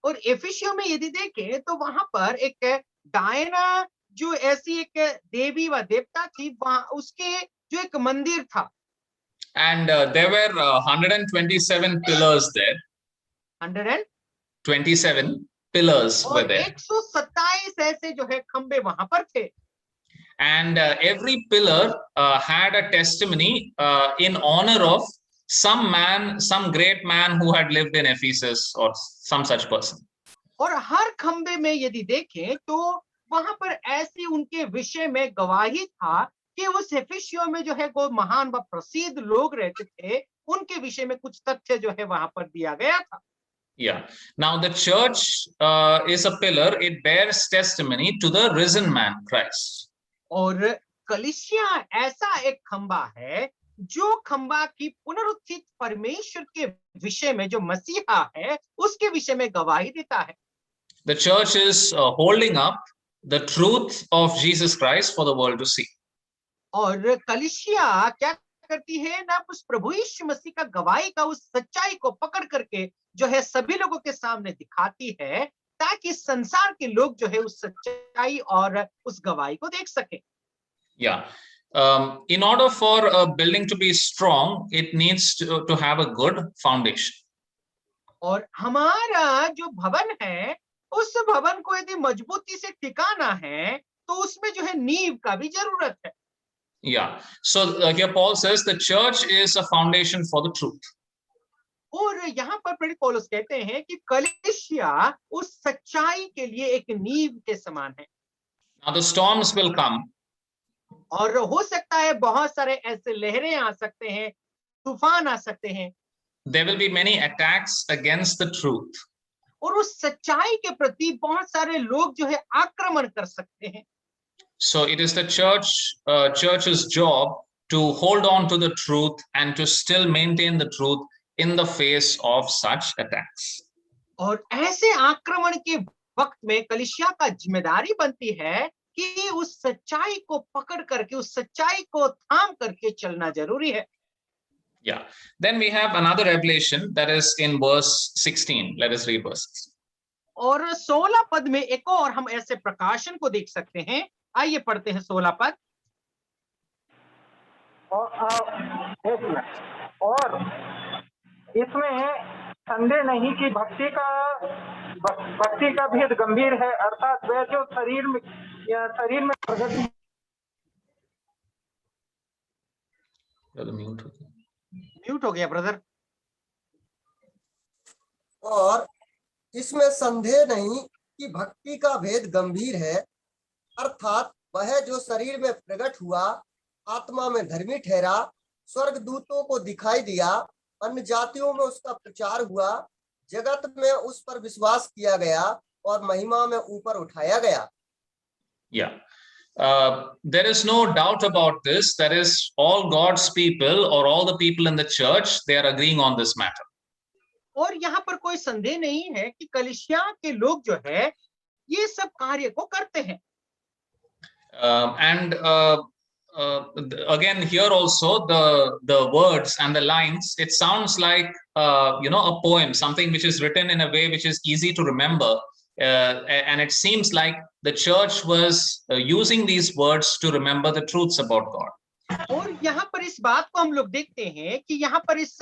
और एफिसियों में यदि देखें तो वहां पर एक डायना जो ऐसी एक देवी व देवता थी, वहां उसके जो एक मंदिर था। And there were 127 pillars there. 127 pillars were और there. 127 ऐसे जो है खंबे वहां पर थे। And every pillar had a testimony in honor of some man, some great man who had lived in Ephesus, or some such person. और हर खंबे में यदि देखें तो वहां पर ऐसी उनके विषय में गवाही था कि उस एफिसियों में जो है वो महान व प्रसिद्ध लोग रहते थे, उनके विषय में कुछ तथ्य जो है वहां पर दिया गया था। Yeah. Now the church is a pillar. It bears testimony to the risen man, Christ. और कलीसिया ऐसा एक खंबा है जो खंबा की पुनरुत्थित परमेश्वर के विषय में, जो मसीहा है उसके विषय में गवाही देता है। The church is holding up the truth of Jesus Christ for the world to see. और कलीसिया क्या करती है ना, उस प्रभु यीशु मसीह का गवाही का उस सच्चाई को पकड़ करके जो है सभी लोगों के सामने दिखाती है, ताकि संसार के लोग जो है उस सच्चाई और उस गवाही को देख सके। Yeah. In order for a building to be strong, it needs to have a good foundation. और हमारा जो भवन है, उस भवन को यदि मजबूती से टिकाना है तो उसमें जो है नींव का भी जरूरत है। Yeah. So here Paul says the church is a foundation for the truth. और यहाँ पर प्रेरित पौलुस कहते हैं कि कलीसिया उस सच्चाई के लिए एक नींव के समान है। Now the storms will come. और हो सकता है बहुत सारे ऐसे लहरें आ सकते हैं, तूफान आ सकते हैं। There will be many attacks against the truth. और उस सच्चाई के प्रति बहुत सारे लोग जो है आक्रमण कर सकते हैं। So it is the church's job to hold on to the truth and to still maintain the truth in the face of such attacks. और ऐसे आक्रमण के वक्त में कलीसिया का जिम्मेदारी बनती है कि उस सच्चाई को पकड़ करके, उस सच्चाई को थाम करके चलना जरूरी है। Yeah. Then we have another revelation that is in verse 16. Let us read verses. और 16 पद में एक और हम ऐसे प्रकाशन को देख सकते हैं। आइए पढ़ते हैं 16 पद। और इसमें संदेह नहीं कि भक्ति का भेद गंभीर है, अर्थात वह जो शरीर में प्रगति। म्यूट हो गया ब्रदर। और इसमें संदेह नहीं कि भक्ति का भेद गंभीर है, अर्थात वह जो शरीर में प्रकट हुआ, आत्मा में धर्मी ठहरा, स्वर्गदूतों को दिखाई दिया, अन्य जातियों में उसका प्रचार हुआ, जगत में उस पर विश्वास किया गया और महिमा में ऊपर उठाया गया। Yeah. There is no doubt about this. That is, all God's people or all the people in the church, they are agreeing on this matter. और यहाँ पर कोई संदेह नहीं है कि कलीसिया के लोग जो है ये सब कार्य को करते हैं। And again, here also the words and the lines, it sounds like a poem, something which is written in a way which is easy to remember, and it seems like the church was using these words to remember the truths about God. और यहाँ पर इस बात को हम लोग देखते हैं कि यहाँ पर इस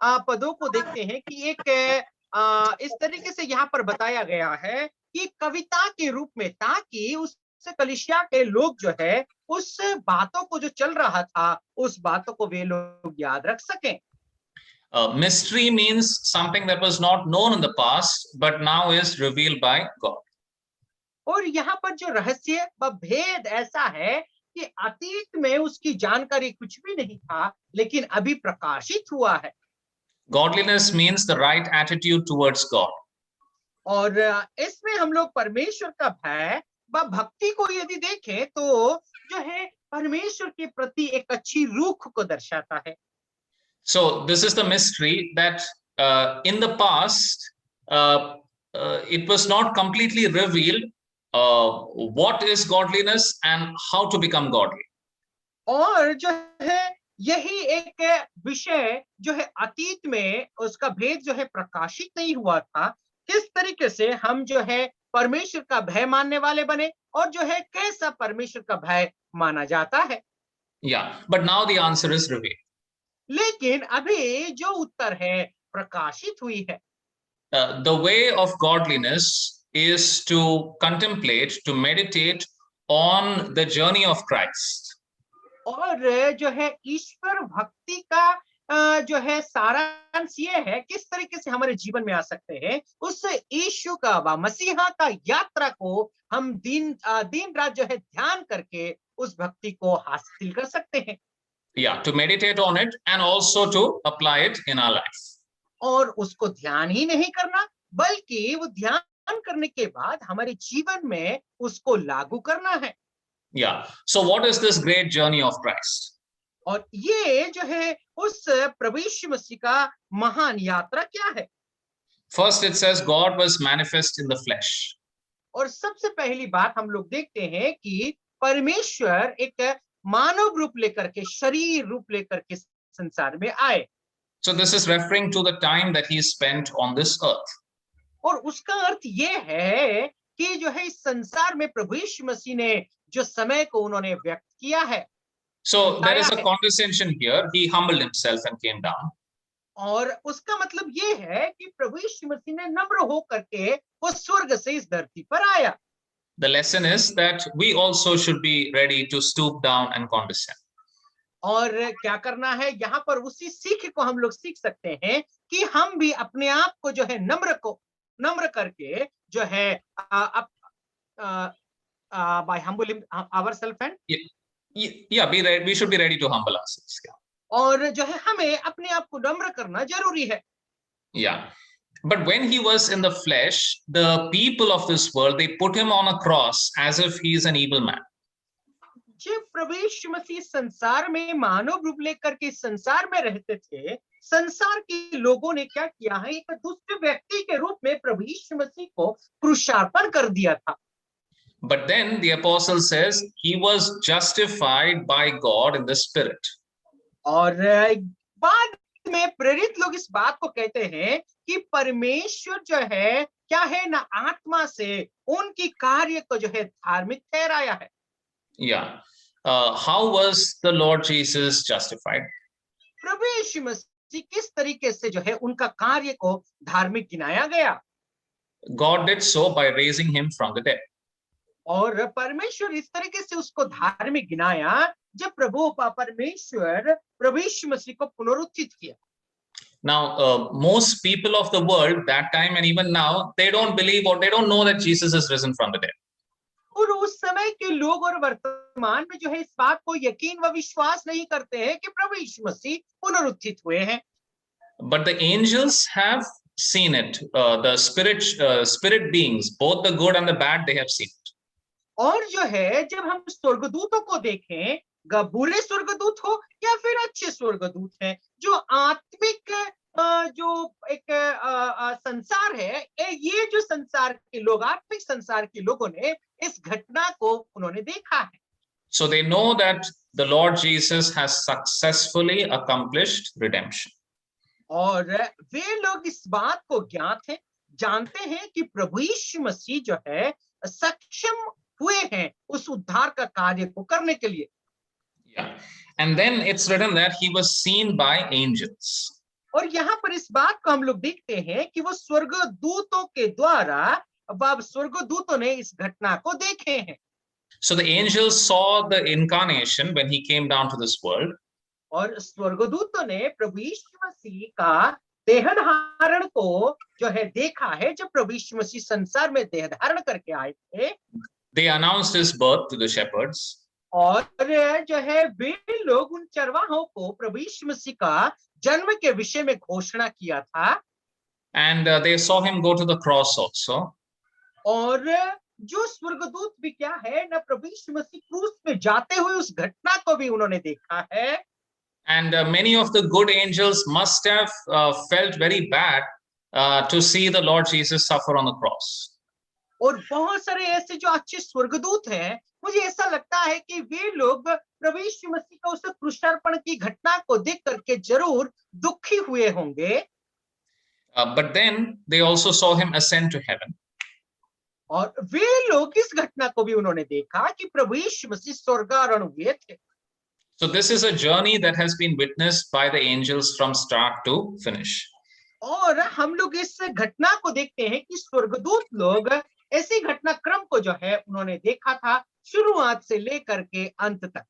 पदों को देखते हैं कि एक इस तरीके से यहाँ पर बताया गया है कि कविता के रूप में, ताकि उस कलीसिया के लोग जो है उस बातों को जो चल रहा था उस बातों को वे लोग याद रख सकें। Mystery means something that was not known in the past but now is revealed by God. और यहाँ पर जो रहस्य व भेद ऐसा है कि अतीत में उसकी जानकारी कुछ भी नहीं था, लेकिन अभी प्रकाशित हुआ है। Godliness means the right attitude towards God. और इसमें हम लोग परमेश्वर का भय व भक्ति को यदि देखें तो जो है परमेश्वर के प्रति एक अच्छी रूख को दर्शाता है। So this is the mystery that in the past it was not completely revealed what is godliness and how to become godly. और जो है यही एक विषय जो है अतीत में उसका भेद जो है प्रकाशित नहीं हुआ था, किस तरीके से हम जो है परमेश्वर का भय मानने वाले बने और जो है कैसा परमेश्वर का भय माना जाता है। Yeah, but now the answer is revealed. लेकिन अभी जो उत्तर है प्रकाशित हुई है। The way of godliness is to contemplate, to meditate on the journey of Christ. और जो है ईश्वर भक्ति का जो है सारांश ये है किस तरीके से हमारे जीवन में आ सकते हैं, उस यीशु का व मसीहा का यात्रा को हम दिन रात जो है ध्यान करके उस भक्ति को हासिल कर सकते हैं। Yeah, to meditate on it and also to apply it in our life. और उसको ध्यान ही नहीं करना, बल्कि वो ध्यान करने के बाद हमारे जीवन में उसको लागू करना है। Yeah. So what is this great journey of Christ? और ये जो है उस प्रभु यीशु मसीह का महान यात्रा क्या है? First, it says God was manifest in the flesh. और सबसे पहली बात हम लोग देखते हैं कि परमेश्वर एक मानव रूप लेकर के, शरीर रूप लेकर के संसार में आए। So this is referring to the time that he spent on this earth. और उसका अर्थ ये है कि जो है इस संसार में प्रभु यीशु मसीह ने जो समय को उन्होंने व्यक्त किया है। So there is a condescension here. He humbled himself and came down. और उसका मतलब ये है कि प्रभु यीशु मसीह ने नम्र होकर के वो स्वर्ग से इस धरती पर आया। The lesson is that we also should be ready to stoop down and condescend. और क्या करना है, यहाँ पर उसी सीख को हम लोग सीख सकते हैं कि हम भी अपने आप को जो है नम्र करके जो है by humbling ourselves and Yeah, be ready. We should be ready to humble ourselves. Yeah. और जो है हमें अपने आप को नम्र करना जरूरी है। Yeah. But when he was in the flesh, the people of this world, they put him on a cross as if he is an evil man. जब प्रभु यीशु मसीह संसार में मानव रूप लेकर के संसार में रहते थे, संसार के लोगों ने क्या किया है, एक दुष्ट व्यक्ति के रूप में प्रभु यीशु मसीह को क्रूसार्पण कर दिया था। But then the apostle says he was justified by God in the spirit. और बाद में प्रेरित लोग इस बात को कहते हैं कि परमेश्वर जो है क्या है ना, आत्मा से उनकी कार्य को जो है धार्मिक ठहराया है। Yeah. How was the Lord Jesus justified? प्रभु यीशु मसीह किस तरीके से जो है उनका कार्य को धार्मिक गिनाया गया? God did so by raising him from the dead. और परमेश्वर इस तरीके से उसको धार्मिक गिनाया जब परमेश्वर प्रभु यीशु मसीह को पुनरुत्थित किया। Now, most people of the world that time and even now, they don't believe or they don't know that Jesus is risen from the dead. और उस समय के लोग और वर्तमान में जो है इस बात को यकीन व विश्वास नहीं करते हैं कि प्रभु यीशु मसीह पुनरुत्थित हुए हैं। But the angels have seen it. The spirit beings, both the good and the bad, they have seen it. और जो है जब हम स्वर्गदूतों को देखें, बुरे स्वर्गदूत हो या फिर अच्छे स्वर्गदूत हैं, जो आत्मिक जो एक संसार है, ये जो संसार के लोग, आत्मिक संसार के लोगों ने इस घटना को उन्होंने देखा है। So they know that the Lord Jesus has successfully accomplished redemption. और वे लोग इस बात को जानते हैं कि प्रभु यीशु मसीह जो है सक्षम हुए हैं उस उद्धार का कार्य को करने के लिए। Yeah. And then it's written that he was seen by angels. और यहाँ पर इस बात को हम लोग देखते हैं कि वो स्वर्गदूतों के द्वारा, स्वर्गदूतों ने इस घटना को देखे हैं। So the angels saw the incarnation when he came down to this world. और स्वर्गदूतों ने प्रभु यीशु मसीह का देह धारण को जो है देखा है जब प्रभु यीशु मसीह संसार में देह धारण करके आए थे। They announced his birth to the shepherds. और जो है वे लोग उन चरवाहों को प्रभु यीशु मसीह का जन्म के विषय में घोषणा किया था। And they saw him go to the cross also. और जो स्वर्गदूत भी क्या है ना, प्रभु यीशु मसीह क्रूस पे जाते हुए उस घटना को भी उन्होंने देखा है। And many of the good angels must have felt very bad to see the Lord Jesus suffer on the cross. और बहुत सारे ऐसे जो अच्छे स्वर्गदूत हैं, मुझे ऐसा लगता है कि वे लोग प्रभु यीशु मसीह का उस क्रूसार्पण की घटना को देख करके जरूर दुखी हुए होंगे। But then they also saw him ascend to heaven. और वे लोग इस घटना को भी उन्होंने देखा कि प्रभु यीशु मसीह स्वर्गारोहण हुए थे। So this is a journey that has been witnessed by the angels from start to finish. और हम लोग इस घटना को देखते हैं कि स्वर्गदूत लोग ऐसी घटनाक्रम को जो है उन्होंने देखा था शुरुआत से लेकर के अंत तक।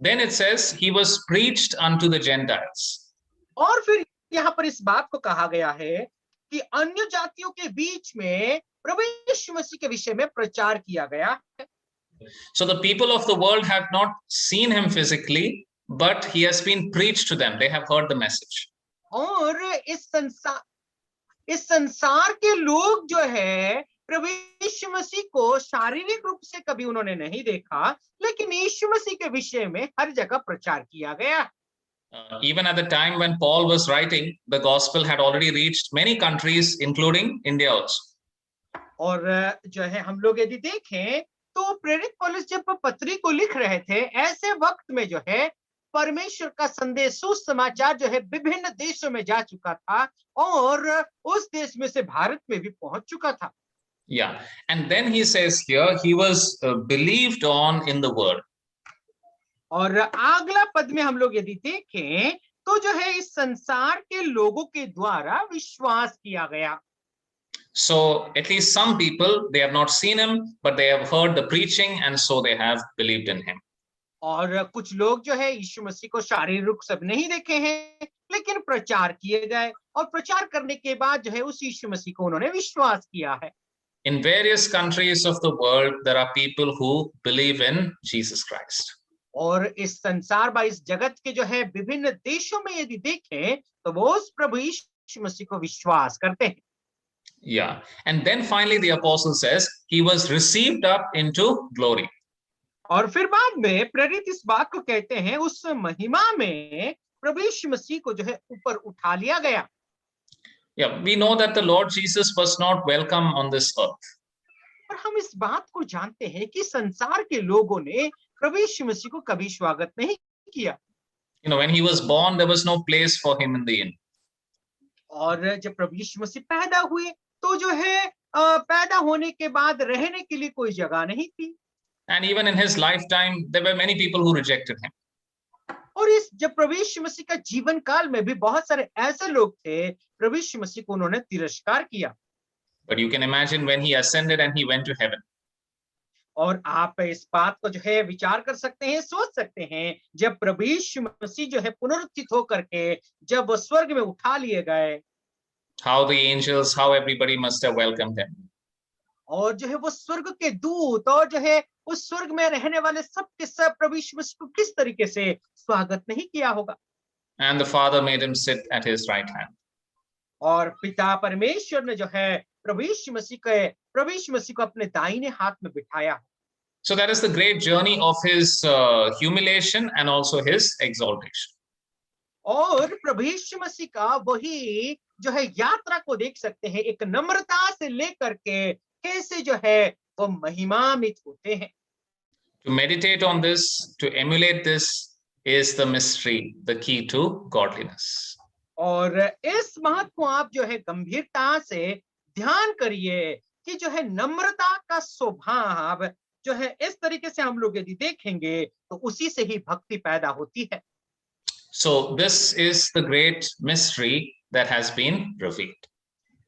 Then it says he was preached unto the Gentiles. और फिर यहाँ पर इस बात को कहा गया है कि अन्य जातियों के बीच में प्रभु यीशु मसीह के विषय में प्रचार किया गया है। So the people of the world have not seen him physically, but he has been preached to them. They have heard the message. और इस संसार के लोग जो है प्रभु यीशु मसीह को शारीरिक रूप से कभी उन्होंने नहीं देखा, लेकिन यीशु मसीह के विषय में हर जगह प्रचार किया गया। Even at the time when Paul was writing, the gospel had already reached many countries, including India also. और जो है हम लोग यदि देखें तो प्रेरित पौलुस जब पत्री को लिख रहे थे, ऐसे वक्त में जो है परमेश्वर का संदेश, सुसमाचार जो है विभिन्न देशों में जा चुका था और उस देश में से भारत में भी पहुंच चुका था। Yeah, and then he says here, he was believed on in the word. और अगला पद में हम लोग यदि देखें तो जो है इस संसार के लोगों के द्वारा विश्वास किया गया। So at least some people, they have not seen him, but they have heard the preaching, and so they have believed in him. और कुछ लोग जो है यीशु मसीह को शारीरिक रूप से नहीं देखे हैं, लेकिन प्रचार किए गए और प्रचार करने के बाद जो है उस यीशु मसीह को उन्होंने विश्वास किया है। In various countries of the world, there are people who believe in Jesus Christ. और इस संसार बा इस जगत के जो है विभिन्न देशों में यदि देखें तो वो उस प्रभु यीशु मसीह को विश्वास करते हैं। Yeah, and then finally the apostle says he was received up into glory. और फिर बाद में प्रेरित इस बात को कहते हैं उस महिमा में प्रभु यीशु मसीह को जो है ऊपर उठा लिया गया। Yeah, we know that the Lord Jesus was not welcome on this earth. और हम इस बात को जानते हैं कि संसार के लोगों ने प्रभु यीशु मसीह को कभी स्वागत नहीं किया। You know, when he was born, there was no place for him in the inn. और जब प्रभु यीशु मसीह पैदा हुए तो जो है पैदा होने के बाद रहने के लिए कोई जगह नहीं थी। And even in his lifetime, there were many people who rejected him. और इस जब प्रभु यीशु मसीह का जीवन काल में भी बहुत सारे ऐसे लोग थे, प्रभु यीशु मसीह को उन्होंने तिरस्कार किया। But you can imagine when he ascended and he went to heaven. और आप इस बात को जो है विचार कर सकते हैं, सोच सकते हैं, जब प्रभु यीशु मसीह जो है पुनरुत्थित होकर के जब वो स्वर्ग में उठा लिए गए, How the angels, how everybody must have welcomed him. और जो है वो स्वर्ग के दूत और जो है उस स्वर्ग में रहने वाले सब के सब प्रभु यीशु मसीह को किस तरीके से स्वागत नहीं किया होगा। And the Father made him sit at his right hand. और पिता परमेश्वर ने जो है प्रभु यीशु मसीह को अपने दाहिने हाथ में बिठाया। So that is the great journey of his humiliation and also his exaltation. और प्रभु यीशु मसीह का वही जो है यात्रा को देख सकते हैं, एक नम्रता से लेकर के कैसे जो है वो महिमान्वित होते हैं। To meditate on this, to emulate this is the mystery, the key to godliness. और इस बात को आप जो है गंभीरता से ध्यान करिए कि जो है नम्रता का स्वभाव जो है इस तरीके से हम लोग यदि देखेंगे तो उसी से ही भक्ति पैदा होती है। So this is the great mystery that has been revealed.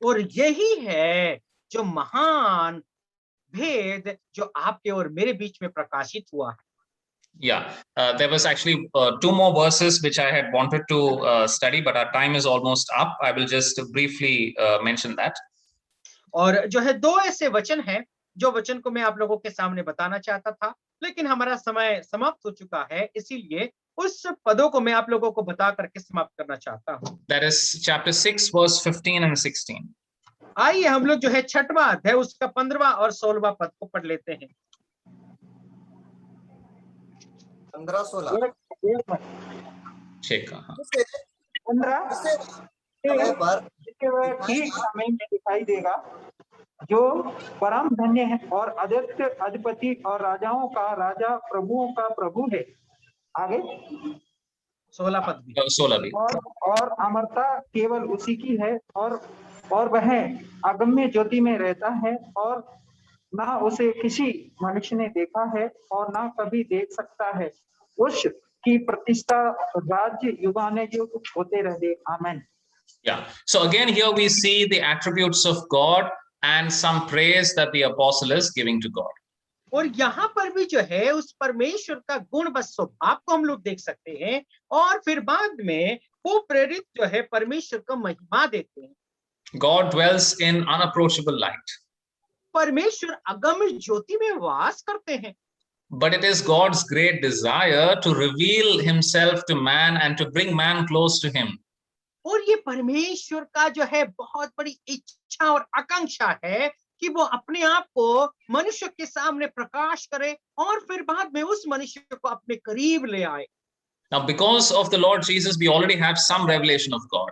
और यही है जो महान भेद जो आपके और मेरे बीच में प्रकाशित हुआ है। Yeah, there was actually two more verses which I had wanted to study, but our time is almost up. I will just briefly mention that. और जो है दो ऐसे वचन हैं जो वचन को मैं आप लोगों के सामने बताना चाहता था, लेकिन हमारा समय समाप्त हो चुका है, इसीलिए उस पदों को मैं आप लोगों को बता करके समाप्त करना चाहता हूँ। That is chapter 6, verse 15 and 16. आइए हम लोग जो है 6वां अध्याय उसका 15वां और 16वां पद को पढ़ लेते हैं। 15-16 ठीक है। 15 पर इसके वह ठीक समय में दिखाई देगा जो परम धन्य है और अद्वितीय अधिपति और राजाओं का राजा प्रभुओं का प्रभु है। आगे 16 पद भी 16 भी। और अमरता केवल उसी की है और वह अगम्य ज्योति में रहता है और ना उसे किसी मनुष्य ने देखा है और ना कभी देख सकता है। उस की प्रतिष्ठा राज्य युगानुयुग होते रहे। आमीन। Yeah. So again, here we see the attributes of God and some praise that the apostle is giving to God. और यहाँ पर भी जो है उस परमेश्वर का गुण व स्वभाव को हम लोग देख सकते हैं और फिर बाद में वो प्रेरित जो है परमेश्वर का महिमा देते हैं। God dwells in unapproachable light. परमेश्वर अगम्य ज्योति में वास करते हैं। but it is God's great desire to reveal himself to man and to bring man close to him. और ये परमेश्वर का जो है बहुत बड़ी इच्छा और आकांक्षा है कि वो अपने आप को मनुष्य के सामने प्रकाश करे और फिर बाद में उस मनुष्य को अपने करीब ले आए. Now, because of the Lord Jesus, we already have some revelation of God.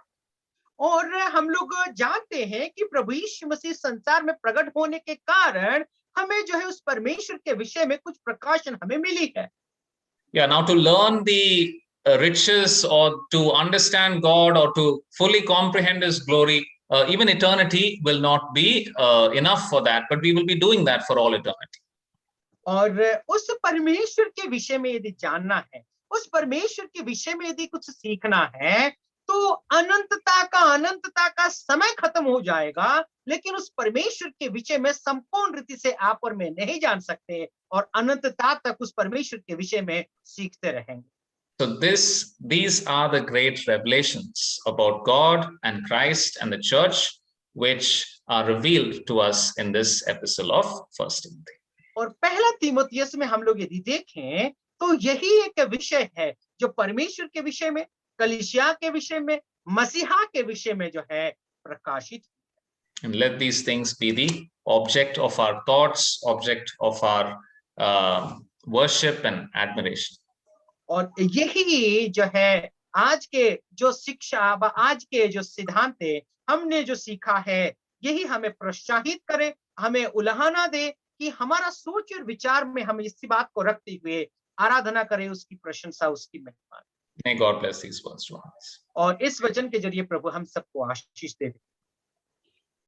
और हम लोग जानते हैं कि प्रभु यीशु मसीह संसार में प्रकट होने के कारण हमें जो है उस परमेश्वर के विषय में कुछ प्रकाशन हमें मिली है. Yeah, now to learn the riches or to understand God or to fully comprehend his glory, even eternity will not be enough for that, but we will be doing that for all eternity. और उस परमेश्वर के विषय में यदि जानना है, उस परमेश्वर के विषय में यदि कुछ सीखना है, तो अनंतता का समय खत्म हो जाएगा, लेकिन उस परमेश्वर के विषय में संपूर्ण रीति से आप और मैं नहीं जान सकते और अनंतता तक उस परमेश्वर के विषय में सीखते रहेंगे. So these are the great revelations about God and Christ and the church, which are revealed to us in this epistle of 1 Timothy. और पहला तीमुथियुस में हम लोग यदि देखें तो यही एक विषय है जो परमेश्वर के विषय में, कलीसिया के विषय में, मसीहा के विषय में जो है प्रकाशित. And let these things be the object of our thoughts, object of our worship and admiration. और यही जो है आज के जो शिक्षा व आज के जो सिद्धांत है, हमने जो सीखा है, यही हमें प्रोत्साहित करे, हमें उल्हाना दे कि हमारा सोच और विचार में हम इसी बात को रखते हुए आराधना करें, उसकी प्रशंसा, उसकी महिमा. May God bless these words to us. और इस वचन के जरिए प्रभु हम सबको आशीष दे.